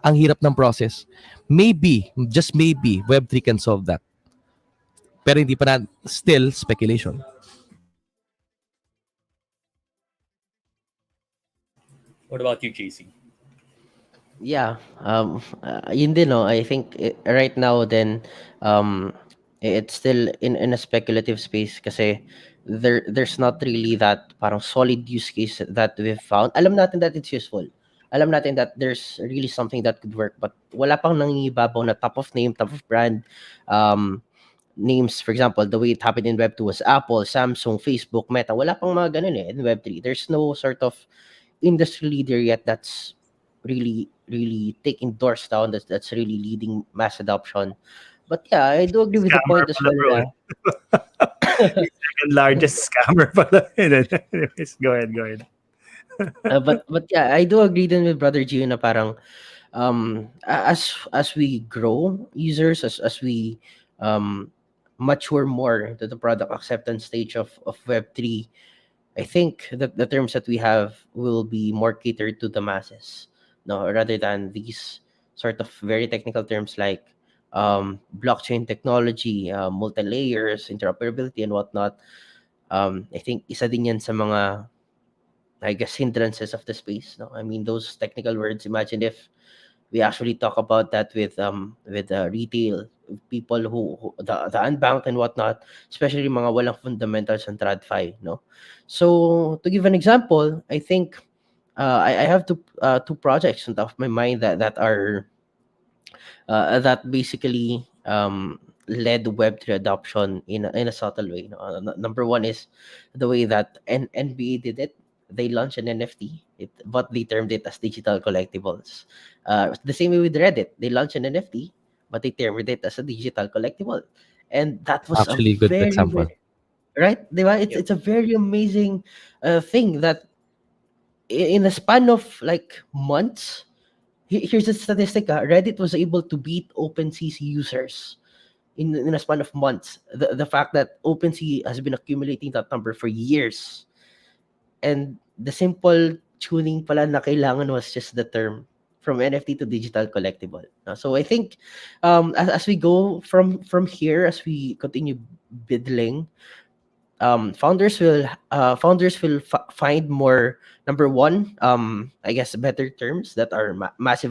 Ang hirap ng process. Maybe, just maybe, Web3 can solve that. Pero hindi pa na, still speculation. What about you, JC? Yeah, yun din, no? I think right now then, it's still in a speculative space kasi there's not really that parang solid use case that we've found. Alam natin that it's useful. Alam natin that there's really something that could work, but wala pang nangingibabaw na top of name, top of brand, um, names. For example, the way it happened in Web 2 was Apple, Samsung, Facebook, Meta. Wala pang mga ganun in Web 3. There's no sort of industry leader yet that's really taking doors down, that's really leading mass adoption. But yeah, I do agree with the Scammer point as pala well bro. na Yung second largest scammer pala. Anyways, go ahead. but yeah, I do agree then with brother Gio na parang as we grow users, as we um mature more to the product acceptance stage of Web3, I think that the terms that we have will be more catered to the masses, no, rather than these sort of very technical terms like blockchain technology, multi layers, interoperability, and whatnot. I think isa din yan sa mga, I guess, hindrances of the space. No, I mean those technical words. Imagine if we actually talk about that with retail people who the unbanked and whatnot, especially mga walang fundamentals and tradfi, no. So to give an example, I think I have two projects on top of my mind that are that basically led Web3 adoption in a subtle way. No? Number one is the way that NBA did it. They launched an NFT, but they termed it as digital collectibles. The same way with Reddit, they launched an NFT, but they termed it as a digital collectible, and that was a Actually, good very, example. very right. Diba? It's Yep. it's a very amazing thing that in a span of like months. Here's a statistic. Reddit was able to beat OpenSea's users in a span of months. The fact that OpenSea has been accumulating that number for years, and the simple tuning pala na kailangan was just the term from NFT to digital collectible. So I think as we go from here, as we continue biddling, founders will find more, number one, I guess better terms that are mass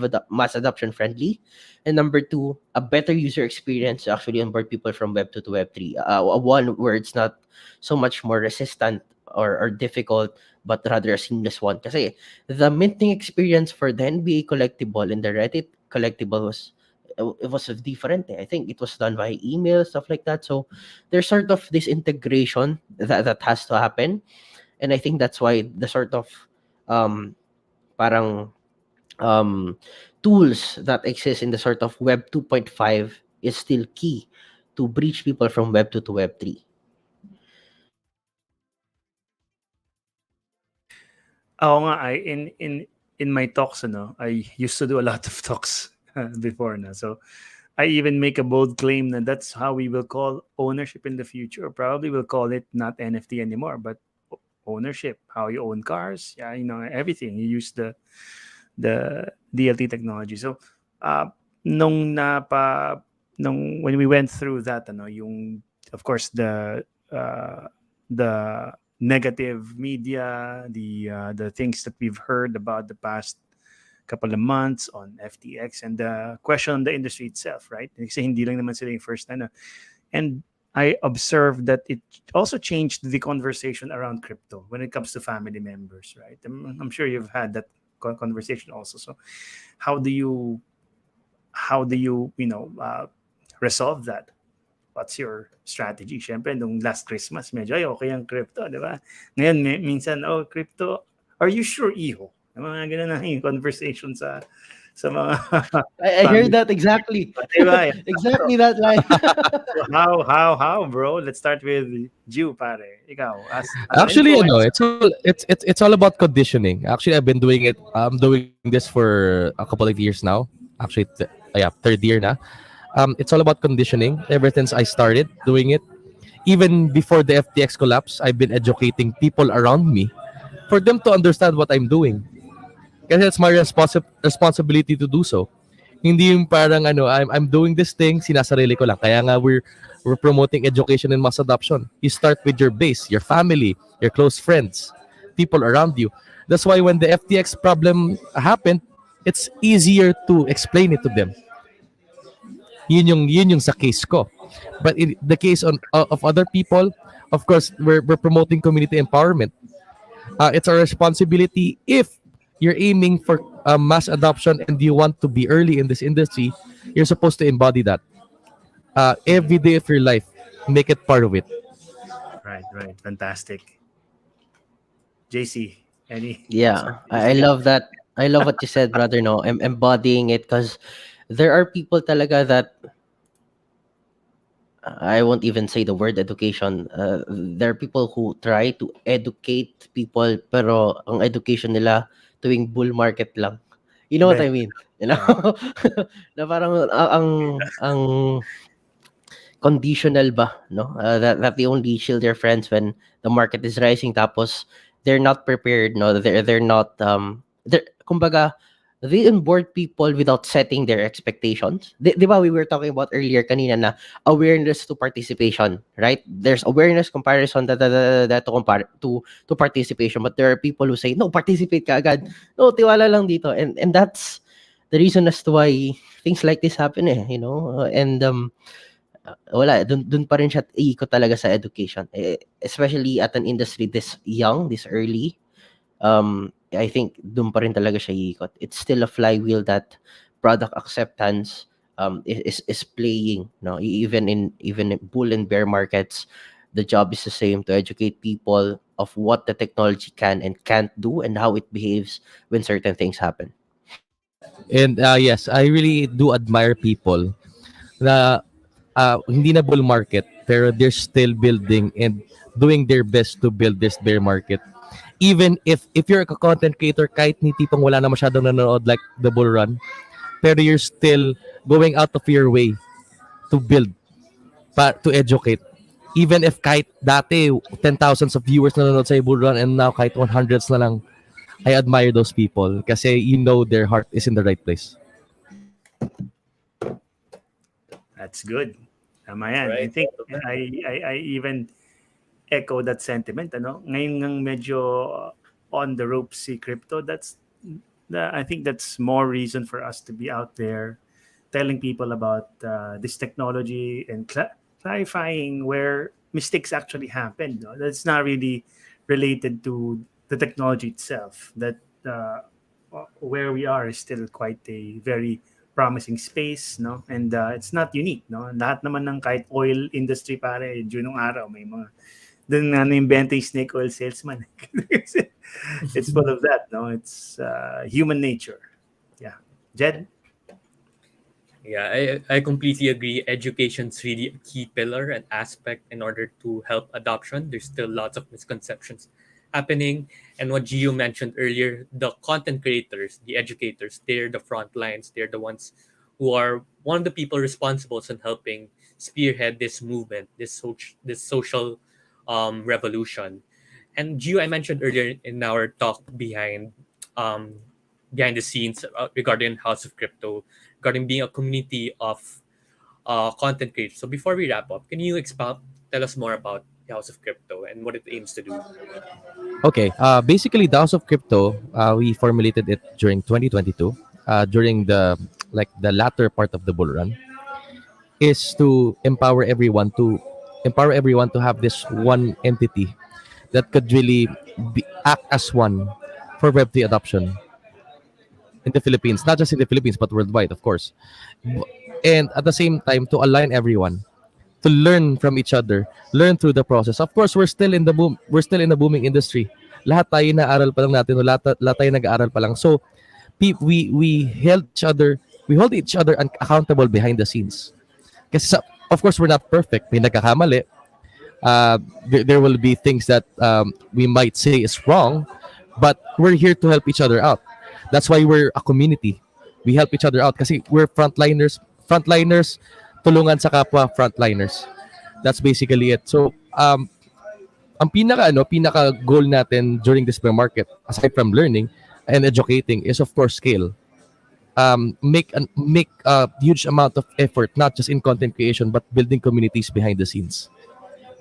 adoption friendly, and number two, a better user experience to actually onboard people from Web 2 to Web 3, one where it's not so much more resistant or difficult, but rather a seamless one. Kasi the minting experience for the NBA collectible and the Reddit collectible was, it was different. I think it was done by email, stuff like that. So there's sort of this integration that has to happen, and I think that's why the sort of um parang tools that exist in the sort of Web 2.5 is still key to bridge people from Web 2 to Web 3. Oo nga, in my talks, I used to do a lot of talks before na. So I even make a bold claim that that's how we will call ownership in the future. Probably we'll call it not NFT anymore, but ownership. How you own cars, yeah, everything. You use the DLT technology. So, uh, nung napa nung when we went through that, yung of course the negative media, the things that we've heard about the past couple of months on FTX and the question on the industry itself, right? Kasi hindi lang naman sila yung first na. And I observed that it also changed the conversation around crypto when it comes to family members, right? I'm sure you've had that conversation also. So how do you resolve that? What's your strategy? Siyempre, nung last Christmas, medyo, ay, okay ang crypto, di ba? Ngayon, minsan, oh, crypto, are you sure, iho? Mga ganun na yung conversation sa mga I hear family. that exactly. Diba? Exactly that line. So how, bro? Let's start with you, pare. Ikaw, as an Actually, influencer. it's all about conditioning. Actually, I've been doing it. I'm doing this for a couple of years now. Actually, yeah, third year now. It's all about conditioning. Ever since I started doing it, even before the FTX collapse, I've been educating people around me for them to understand what I'm doing. Kasi it's my responsibility to do so. Hindi yung parang I'm doing this thing, sinasarili ko lang. Kaya nga we're promoting education and mass adoption. You start with your base, your family, your close friends, people around you. That's why when the FTX problem happened, it's easier to explain it to them. Yun yung sa case ko. But in the case of other people, of course, we're promoting community empowerment. It's our responsibility if you're aiming for mass adoption and you want to be early in this industry, you're supposed to embody that every day of your life. Make it part of it. Right. Fantastic. JC, any Yeah, I strategies again? love that. I love what you said, brother. No, I'm embodying it because there are people talaga that I won't even say the word education. There are people who try to educate people, pero ang education nila tuwing bull market lang. You know what I Ben, mean? You know? yeah. Na parang ang conditional ba, no? That they only shield their friends when the market is rising, tapos they're not prepared, no? They're not kumbaga they onboard people without setting their expectations. Di ba we were talking about earlier kanina na awareness to participation, right? There's awareness comparison to compare to participation, but there are people who say no, participate ka agad. No, tiwala lang dito, and that's the reason as to why things like this happen, and wala, dun pa rin siya iikot talaga sa education, especially at an industry this young, this early. I think dun pa rin talaga siya iikot. It's still a flywheel that product acceptance is playing, no? Even in bull and bear markets, the job is the same, to educate people of what the technology can and can't do and how it behaves when certain things happen. And yes, I really do admire people na hindi na bull market pero they're still building and doing their best to build this bear market. Even if you're a content creator, kahit ni tipong wala na masyadong nanonood like the bull run, pero you're still going out of your way to build, to educate. Even if kahit dati 10,000s of viewers nanonood sa bull run and now kahit 100s na lang, I admire those people kasi their heart is in the right place. That's good. Tama yan. I Right. think I even echo that sentiment. Ngayon ngang medyo on the ropes si crypto. I think that's more reason for us to be out there telling people about this technology and clarifying where mistakes actually happen. No? That's not really related to the technology itself. That where we are is still quite a very promising space, no? And it's not unique, no? Lahat naman ng kahit oil industry pare, Junong araw may mga doon na na-invento yung snake oil salesman. It's full of that, no? It's human nature. Yeah. Jed? Yeah, I completely agree. Education's really a key pillar and aspect in order to help adoption. There's still lots of misconceptions happening. And what Gio mentioned earlier, the content creators, the educators, they're the front lines. They're the ones who are one of the people responsible in helping spearhead this movement, this social revolution. And Gio, I mentioned earlier in our talk um, behind the scenes regarding House of Crypto, regarding being a community of content creators. So before we wrap up, can you tell us more about the House of Crypto and what it aims to do? Okay. Basically, the House of Crypto, we formulated it during 2022, during the latter part of the bull run, is to empower everyone to have this one entity that could really act as one for Web3 adoption in the Philippines, not just in the Philippines but worldwide, of course. And at the same time, to align everyone to learn from each other, learn through the process. Of course, we're still in the booming industry. Lahat tayo naaral pa lang natin, o lahat tayo nag-aaral pa lang. So, we hold each other accountable behind the scenes. Kasi of course, we're not perfect. May nagkakamali. There will be things that we might say is wrong, but we're here to help each other out. That's why we're a community. We help each other out kasi we're frontliners tulungan sa kapwa frontliners. That's basically it. So, ang pinaka goal natin during this bear market, aside from learning and educating, is of course scale. Make a huge amount of effort, not just in content creation, but building communities behind the scenes.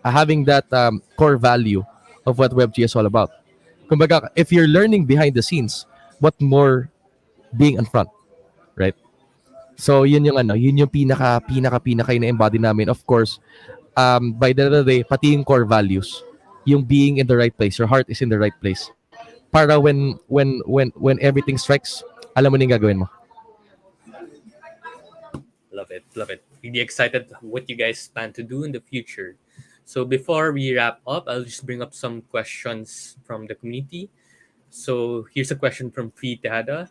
Having that core value of what WebG is all about. Kumbaga, if you're learning behind the scenes, what more being in front, right? So yun yung pinaka ina-embody namin. Of course, by the end of the day, pati yung core values, yung being in the right place, your heart is in the right place. Para when everything strikes, alam mo na yung gagawin mo. Love it, love it. Really excited what you guys plan to do in the future. So before we wrap up, I'll just bring up some questions from the community. So here's a question from Free Tehada.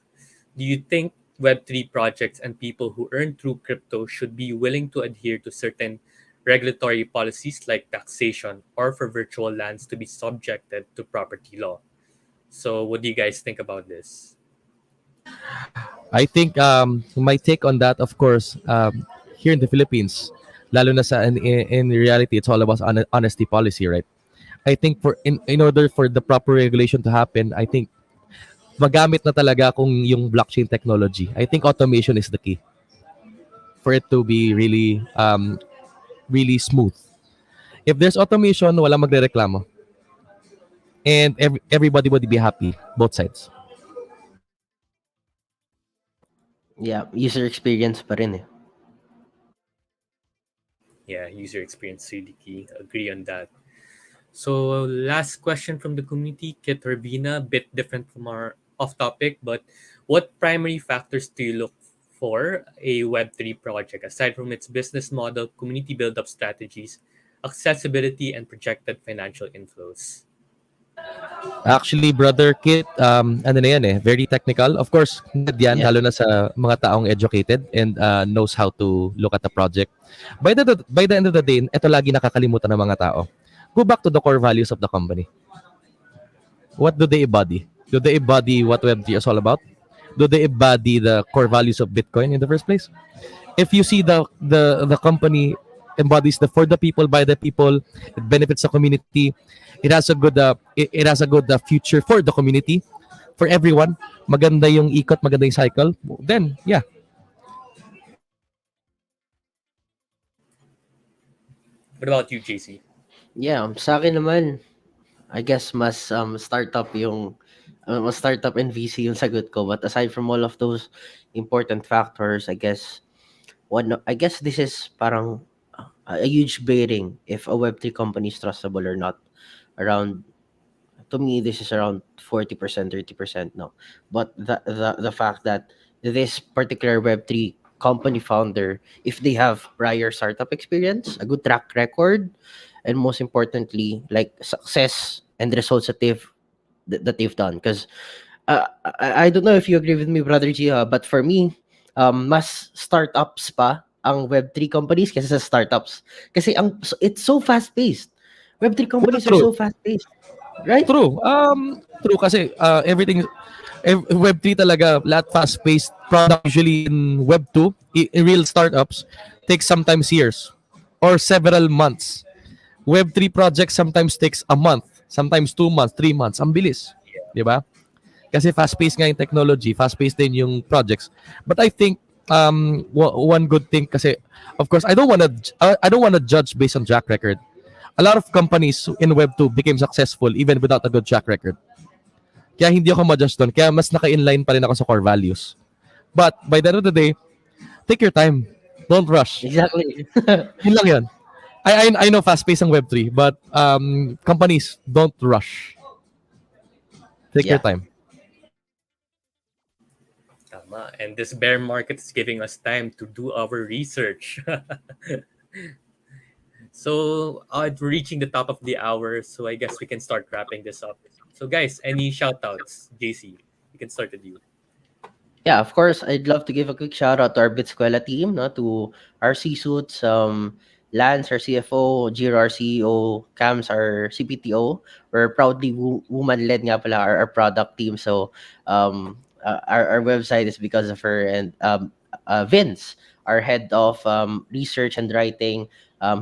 Do you think Web3 projects and people who earn through crypto should be willing to adhere to certain regulatory policies like taxation or for virtual lands to be subjected to property law? So what do you guys think about this? I think my take on that, of course, here in the Philippines, lalo na in reality, it's all about honesty policy, right? I think in order for the proper regulation to happen, I think magamit na talaga kung yung blockchain technology. I think automation is the key for it to be really smooth. If there's automation, wala magrereklamo. And everybody would be happy, both sides. Yeah, user experience pa rin eh. Yeah, user experience really key. Agree on that. So last question from the community, Kit Urbina, bit different from our off topic, but what primary factors do you look for a Web3 project aside from its business model, community build-up strategies, accessibility, and projected financial inflows? Actually, Brother Kit, ano na yan very technical. Of course, need yan, Yeah. lalo na sa mga taong educated and knows how to look at the project. By the end of the day, ito lagi nakakalimutan ng mga tao. Go back to the core values of the company. What do they embody? Do they embody what Web3 is all about? Do they embody the core values of Bitcoin in the first place? If you see the company embodies the for the people, by the people, it benefits the community, it has a good future for the community, for everyone, maganda yung ikot, maganda yung cycle, then yeah. What about you, JC? Yeah, sa akin naman, I guess mas startup and VC yung sagot ko. But aside from all of those important factors, I guess this is parang a huge bearing if a Web3 company is trustable or not around to me this is around 40%, 30%, no. But the fact that this particular Web3 company founder, if they have prior startup experience, a good track record, and most importantly, like success and results that they've done. Because I don't know if you agree with me, Brother G, but for me, mas startups pa ang Web3 companies kaysa sa startups. Kasi it's so fast-paced. Web3 Well, companies are true. so fast-paced, right? True kasi everything Web3 talaga, lahat fast-paced product usually in Web2, in real startups, takes sometimes years or several months. Web3 projects sometimes takes a month, sometimes 2 months, 3 months. Ang bilis. Di ba? Kasi fast-paced nga yung technology, fast-paced din yung projects. But I think one good thing kasi, of course, I don't wanna judge based on track record. A lot of companies in Web2 became successful even without a good track record. Kaya hindi ako ma-judge doon. Kaya mas naka-inline pa rin ako sa core values. But by the end of the day, take your time. Don't rush. Exactly. Yun lang yun. I know fast-paced ang Web3, but companies, don't rush. Take your Yeah. time. Tama. And this bear market is giving us time to do our research. So we're reaching the top of the hour, so I guess we can start wrapping this up. So guys, any shout outs? JC, we can start with you. Yeah, of course, I'd love to give a quick shout out to our Bitsquela team, no, to our C-suits, Lance, our CFO, Jiro, our CEO, Cams, our CPTO. We're proudly woman-led nga pala, our product team. So, our website is because of her, and Vince, our head of research and writing.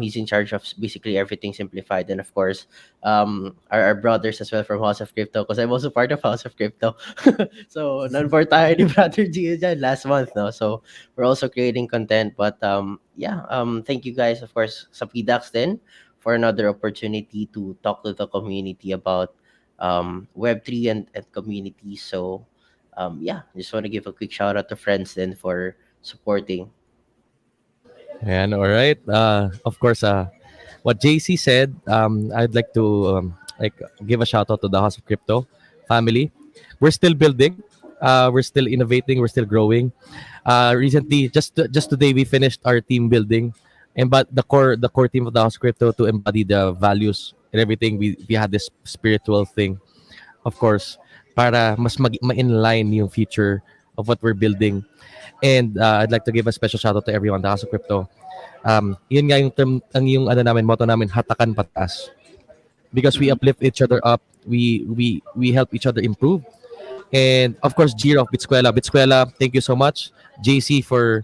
He's in charge of basically everything simplified, and of course, our brothers as well from House of Crypto, because I'm also part of House of Crypto. So, none tayo ni Brother G dyan last month, no? So, we're also creating content. But, yeah, thank you guys, of course, sa PDAX din for another opportunity to talk to the community about Web3 and communities. So, yeah, just want to give a quick shout out to friends then for supporting. And all right. Of course, what JC said, I'd like to like give a shout out to the House of Crypto family. We're still building. We're still innovating. We're still growing. Recently, just today, we finished our team building, and but the core team of the House of Crypto to embody the values and everything. We had this spiritual thing, of course, para mas ma-inline yung future of what we're building. And I'd like to give a special shout out to everyone, the House of Crypto. Yun nga yung term, yung ano namin, motto namin, hatakan pataas. Because we uplift each other up, we help each other improve. And of course, Jiro of Bitsquela. Bitsquela, thank you so much. JC for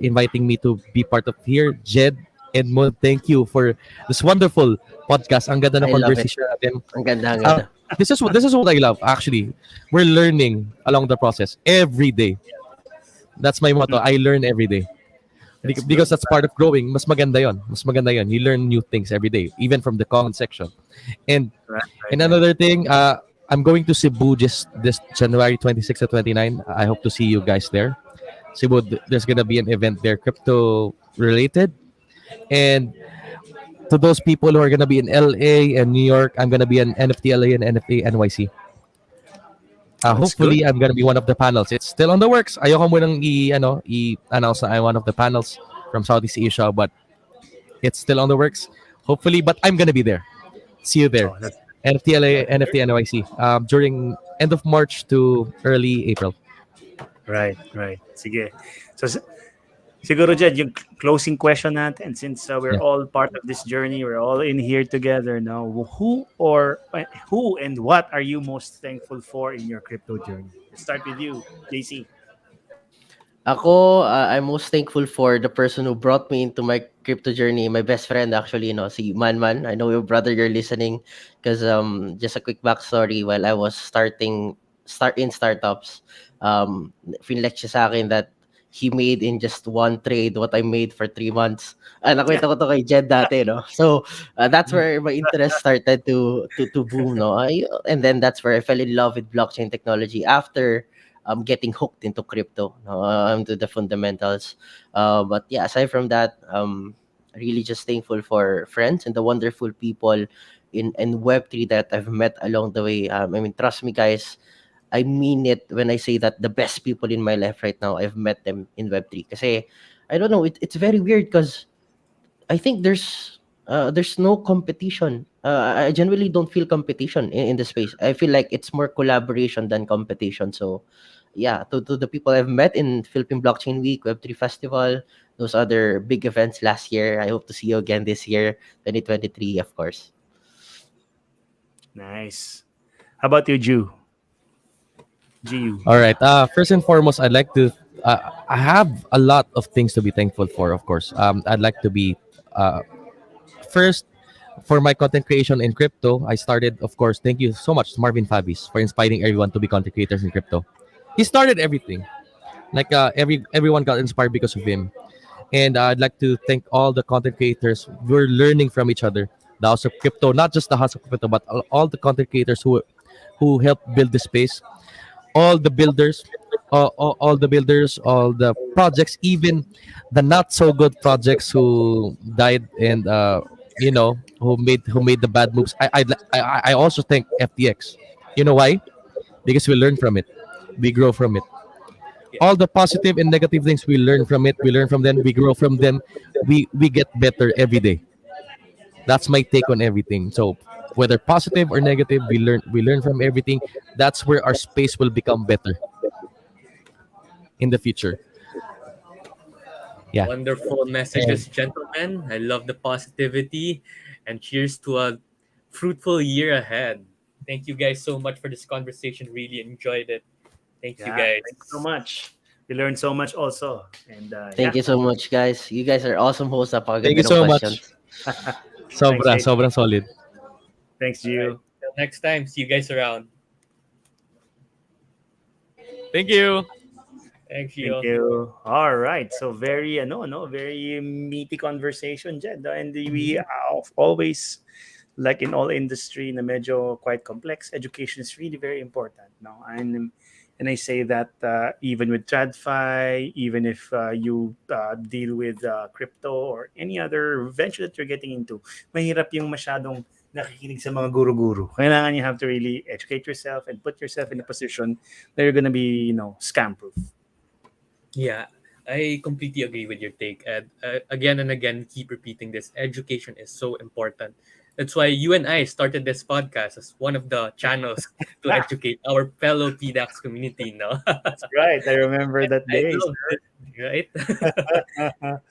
inviting me to be part of here. Jed, Edmund, thank you for this wonderful podcast. Ang ganda ng I love it. conversation natin. Ang ganda, ang Uh, ganda. this is what I love. Actually, we're learning along the process every day. That's my motto. I learn every day. That's Because good. that's part of growing. Mas maganda yon. Mas maganda yon. You learn new things every day, even from the comment section. And Right, and right, right. another thing, I'm going to Cebu just this January 26 to 29. I hope to see you guys there. Cebu, there's gonna be an event there, crypto related. And to those people who are gonna be in LA and New York, I'm gonna be an NFT LA and NFT NYC. That's Hopefully, good. I'm gonna be one of the panels. It's still on the works. Ayoko munang i-announce na I'm one of the panels from Southeast Asia, but it's still on the works. Hopefully, but I'm gonna be there. See you there. Oh, that's NFT LA, right. NFT NYC. During end of March to early April. Right, right. Sige. So siguro Jed, yung closing question natin, since we're Yeah. all part of this journey, we're all in here together now. Who and what are you most thankful for in your crypto journey? Let's start with you, JC. Ako, I'm most thankful for the person who brought me into my crypto journey. My best friend, actually, si Man. I know your brother, you're listening. Because just a quick backstory, while I was in startups, finlex siya sa akin that he made in just one trade what I made for 3 months. Nakwenta ko to kay Jed dati, no? So, that's where my interest started to boom, no? And then that's where I fell in love with blockchain technology after getting hooked into crypto, no? To the fundamentals. But yeah, aside from that, really just thankful for friends and the wonderful people in Web3 that I've met along the way. I mean, trust me, guys. I mean it when I say that the best people in my life right now, I've met them in Web3. Kasi, I don't know, it's very weird because I think there's no competition. I genuinely don't feel competition in the space. I feel like it's more collaboration than competition. So, yeah, to the people I've met in Philippine Blockchain Week, Web3 Festival, those other big events last year. I hope to see you again this year, 2023, of course. Nice. How about you, Jew? Jew. All right. First and foremost, I'd like to. I have a lot of things to be thankful for. Of course, I'd like to be uh, first for my content creation in crypto. I started, of course. Thank you so much, Marvin Fabis, for inspiring everyone to be content creators in crypto. He started everything. Like everyone got inspired because of him. And I'd like to thank all the content creators. We're learning from each other. The House of Crypto, not just the House of Crypto, but all the content creators who helped build the space, all the builders, all the builders, all the projects, even the not so good projects who died and who made the bad moves. I also thank FTX. You know why? Because we learn from it, we grow from it. Yeah. All the positive and negative things we learn from it, we learn from them, we grow from them, we get better every day. That's my take on everything. So whether positive or negative, we learn from everything. That's where our space will become better in the future. Yeah. Wonderful And messages, gentlemen. I love the positivity, and cheers to a fruitful year ahead. Thank you guys so much for this conversation. Really enjoyed it. Thank you Yeah, thanks so guys. much. We learned so much also. And Thank you so much, guys. You guys are awesome hosts. thank you Napakaganda ng so much. questions. thanks, Sobra, JC. sobrang solid. Thanks, All right. Gio. Till next time. See you guys around. Thank you. Thanks, Thank you. you. All right. So very very meaty conversation, Jed. And we always, like in all industry na medyo quite complex, education is really very important. No, and I say that even with TradFi, even if you deal with crypto or any other venture that you're getting into, mahirap yung masyadong nakikinig sa mga guru-guru. Kailangan you have to really educate yourself and put yourself in a position that you're gonna be, scam proof. Yeah, I completely agree with your take. And again and again, keep repeating this. Education is so important. That's why you and I started this podcast as one of the channels to educate our fellow PDAX community now. That's right. I remember that I day, love sir. it, right?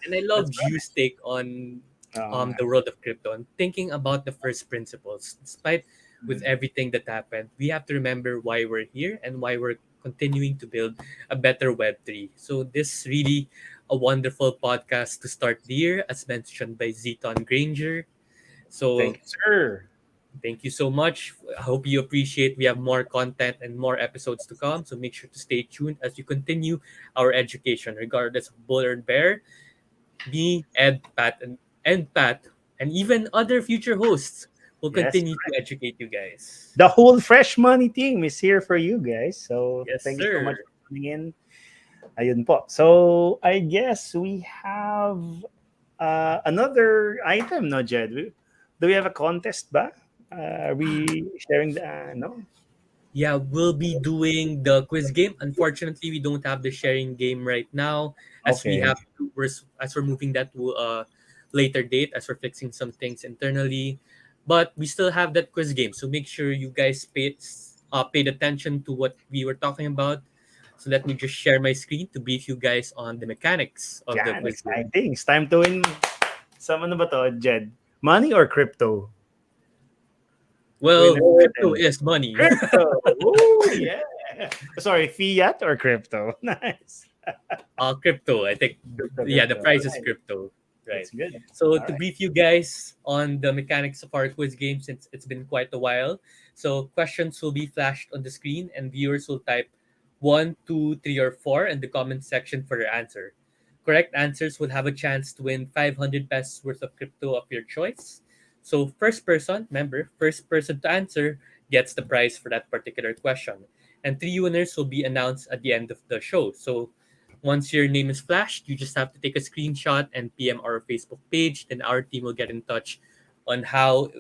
And I love That's Juice's take on right. Oh, the world of crypto and thinking about the first principles. Despite with mm, everything that happened, we have to remember why we're here and why we're continuing to build a better Web3. So this really a wonderful podcast to start the year, as mentioned by Zeton Granger. thank So you, sir. thank you so much. I hope you appreciate. We have more content and more episodes to come. So make sure to stay tuned as we continue our education, regardless of bull or bear. Me, Ed, Pat, and even other future hosts will Yes, continue to educate you guys. the whole Fresh Money team is here for you guys. So Yes, thank you so much sir. for tuning in. Ayun po. So I guess we have another item, no, Jed? Do we have a contest ba? Are we sharing the, no? Yeah, we'll be doing the quiz game. Unfortunately, we don't have the sharing game right now, as we Okay. have to, as we're moving that to a later date, as we're fixing some things internally. But we still have that quiz game, so make sure you guys paid attention to what we were talking about. So let me just share my screen to brief you guys on the mechanics of the Yan, quiz game. exciting. It's time to win. Some ano ba to, Jed? Money or crypto? Well, Winner crypto natin. is money. Crypto. Ooh, yeah. Sorry, fiat or crypto? Nice. Crypto. I think, Crypto, yeah, the crypto. price is Right. crypto, right? That's good. So All to right. brief you guys on the mechanics of our quiz game, since it's been quite a while, so questions will be flashed on the screen, and viewers will type one, two, three, or four in the comment section for their answer. Correct answers will have a chance to win 500 pesos worth of crypto of your choice. So first person to answer gets the prize for that particular question. And three winners will be announced at the end of the show. So once your name is flashed, you just have to take a screenshot and PM our Facebook page. Then our team will get in touch on how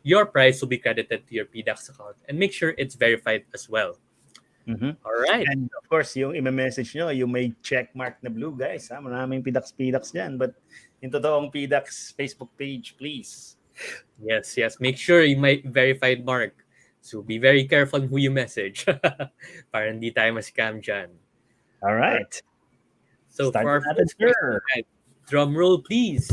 your prize will be credited to your PDAX account. And make sure it's verified as well. Mhm. All right. And of course, yung i-message nyo, yung may check mark na blue, guys. Ha? Maraming PDAX dyan. But yung totoong PDAX Facebook page, please. Yes, yes. Make sure you might verified mark. So be very careful who you message. Para hindi tayo ma-scam dyan. All right. So Start for our natin, first question, sir. drum roll please.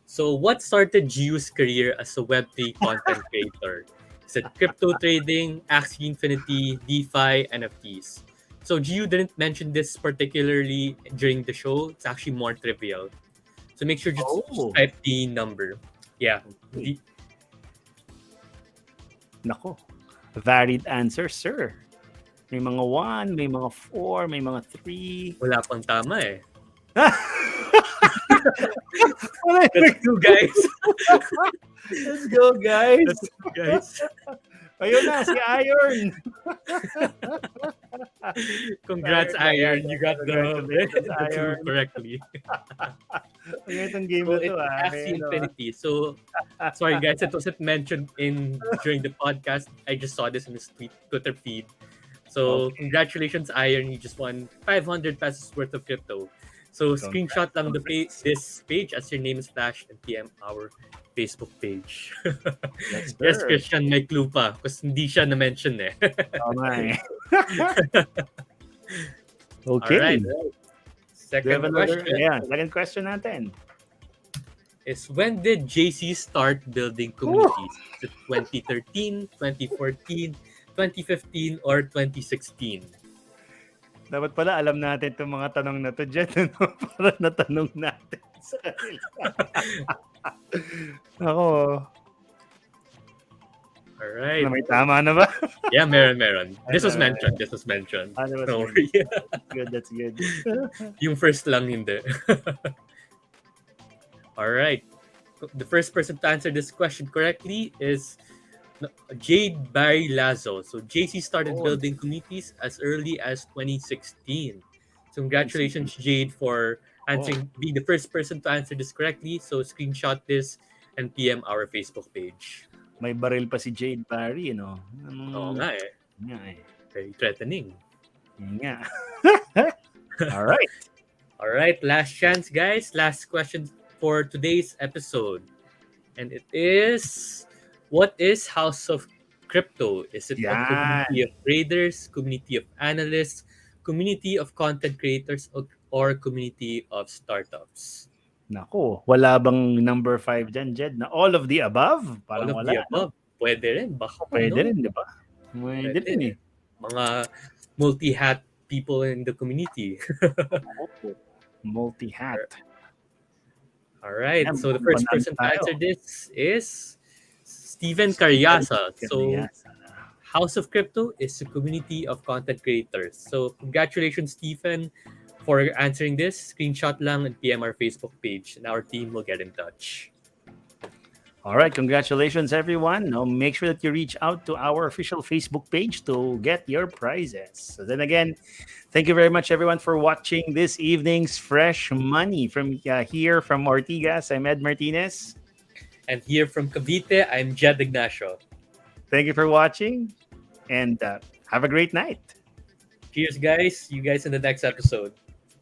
So what started Gio's career as a Web3 content creator? Is it crypto trading, Axie Infinity, DeFi, NFTs? So Gio didn't mention this particularly during the show. It's actually more trivial. So make sure just Oh. type the number. Yeah. Okay. Nako. Varied answers, sir. May mga 1, may mga 4, may mga 3. Wala pang tama eh. Wala Let's go guys. Let's go, guys. Let's go guys. Ayun na, si Iron. Congrats Iron, you got the Congratulations, the two Iron. correctly. Ang itong game So na it's to, Axie Infinity. So sorry guys, it wasn't mentioned during the podcast. I just saw this in his Twitter feed. So congratulations Iron, you just won 500 pesos worth of crypto. So screenshot lang this page as your name is flashed and PM our Facebook page. Yes, Christian, may clue pa. Kasi hindi siya na-mention eh. Tama eh. Okay. Alright. Do you Second have another- question Yeah, second question natin. is when did JC start building communities? Is it 2013, 2014, 2015, or 2016? Dapat pala alam natin itong mga tanong na to dyan. Ano? Para natanong natin sa kanila. Ako, Alright. may tama na ba? Yeah, meron. This was mentioned. Ano ba? Don't worry. That's good. Yung first lang hindi. Alright. The first person to answer this question correctly is Jade Barry Lazo. So JC started building communities as early as 2016. So congratulations, Jade, for being the first person to answer this correctly. So screenshot this and PM our Facebook page. May baril pa si Jade Barry, no? Oo nga eh. Nga eh. Very threatening. Yun nga. Alright. Alright, last chance, guys. Last question for today's episode. And it is, what is House of Crypto? Is it a community of traders, community of analysts, community of content creators, or community of startups? Nako, wala bang number 5 dyan, Jed? Na all of the above? Parang All of wala. the above. Pwede rin. Baka Pwede no? rin, di ba? Pwede rin eh. Mga multi-hat people in the community. Multi-hat. All right. Yeah, So the first person to answer this is Steven Caryasa. So House of Crypto is a community of content creators. So congratulations, Stephen, for answering this. Screenshot lang and PM our Facebook page, and our team will get in touch. All right, congratulations, everyone. Now, make sure that you reach out to our official Facebook page to get your prizes. So then again, thank you very much, everyone, for watching this evening's Fresh Money from here from Ortigas. I'm Ed Martinez. And here from Cavite, I'm Jed Ignacio. Thank you for watching, and have a great night. Cheers, guys. See you guys in the next episode.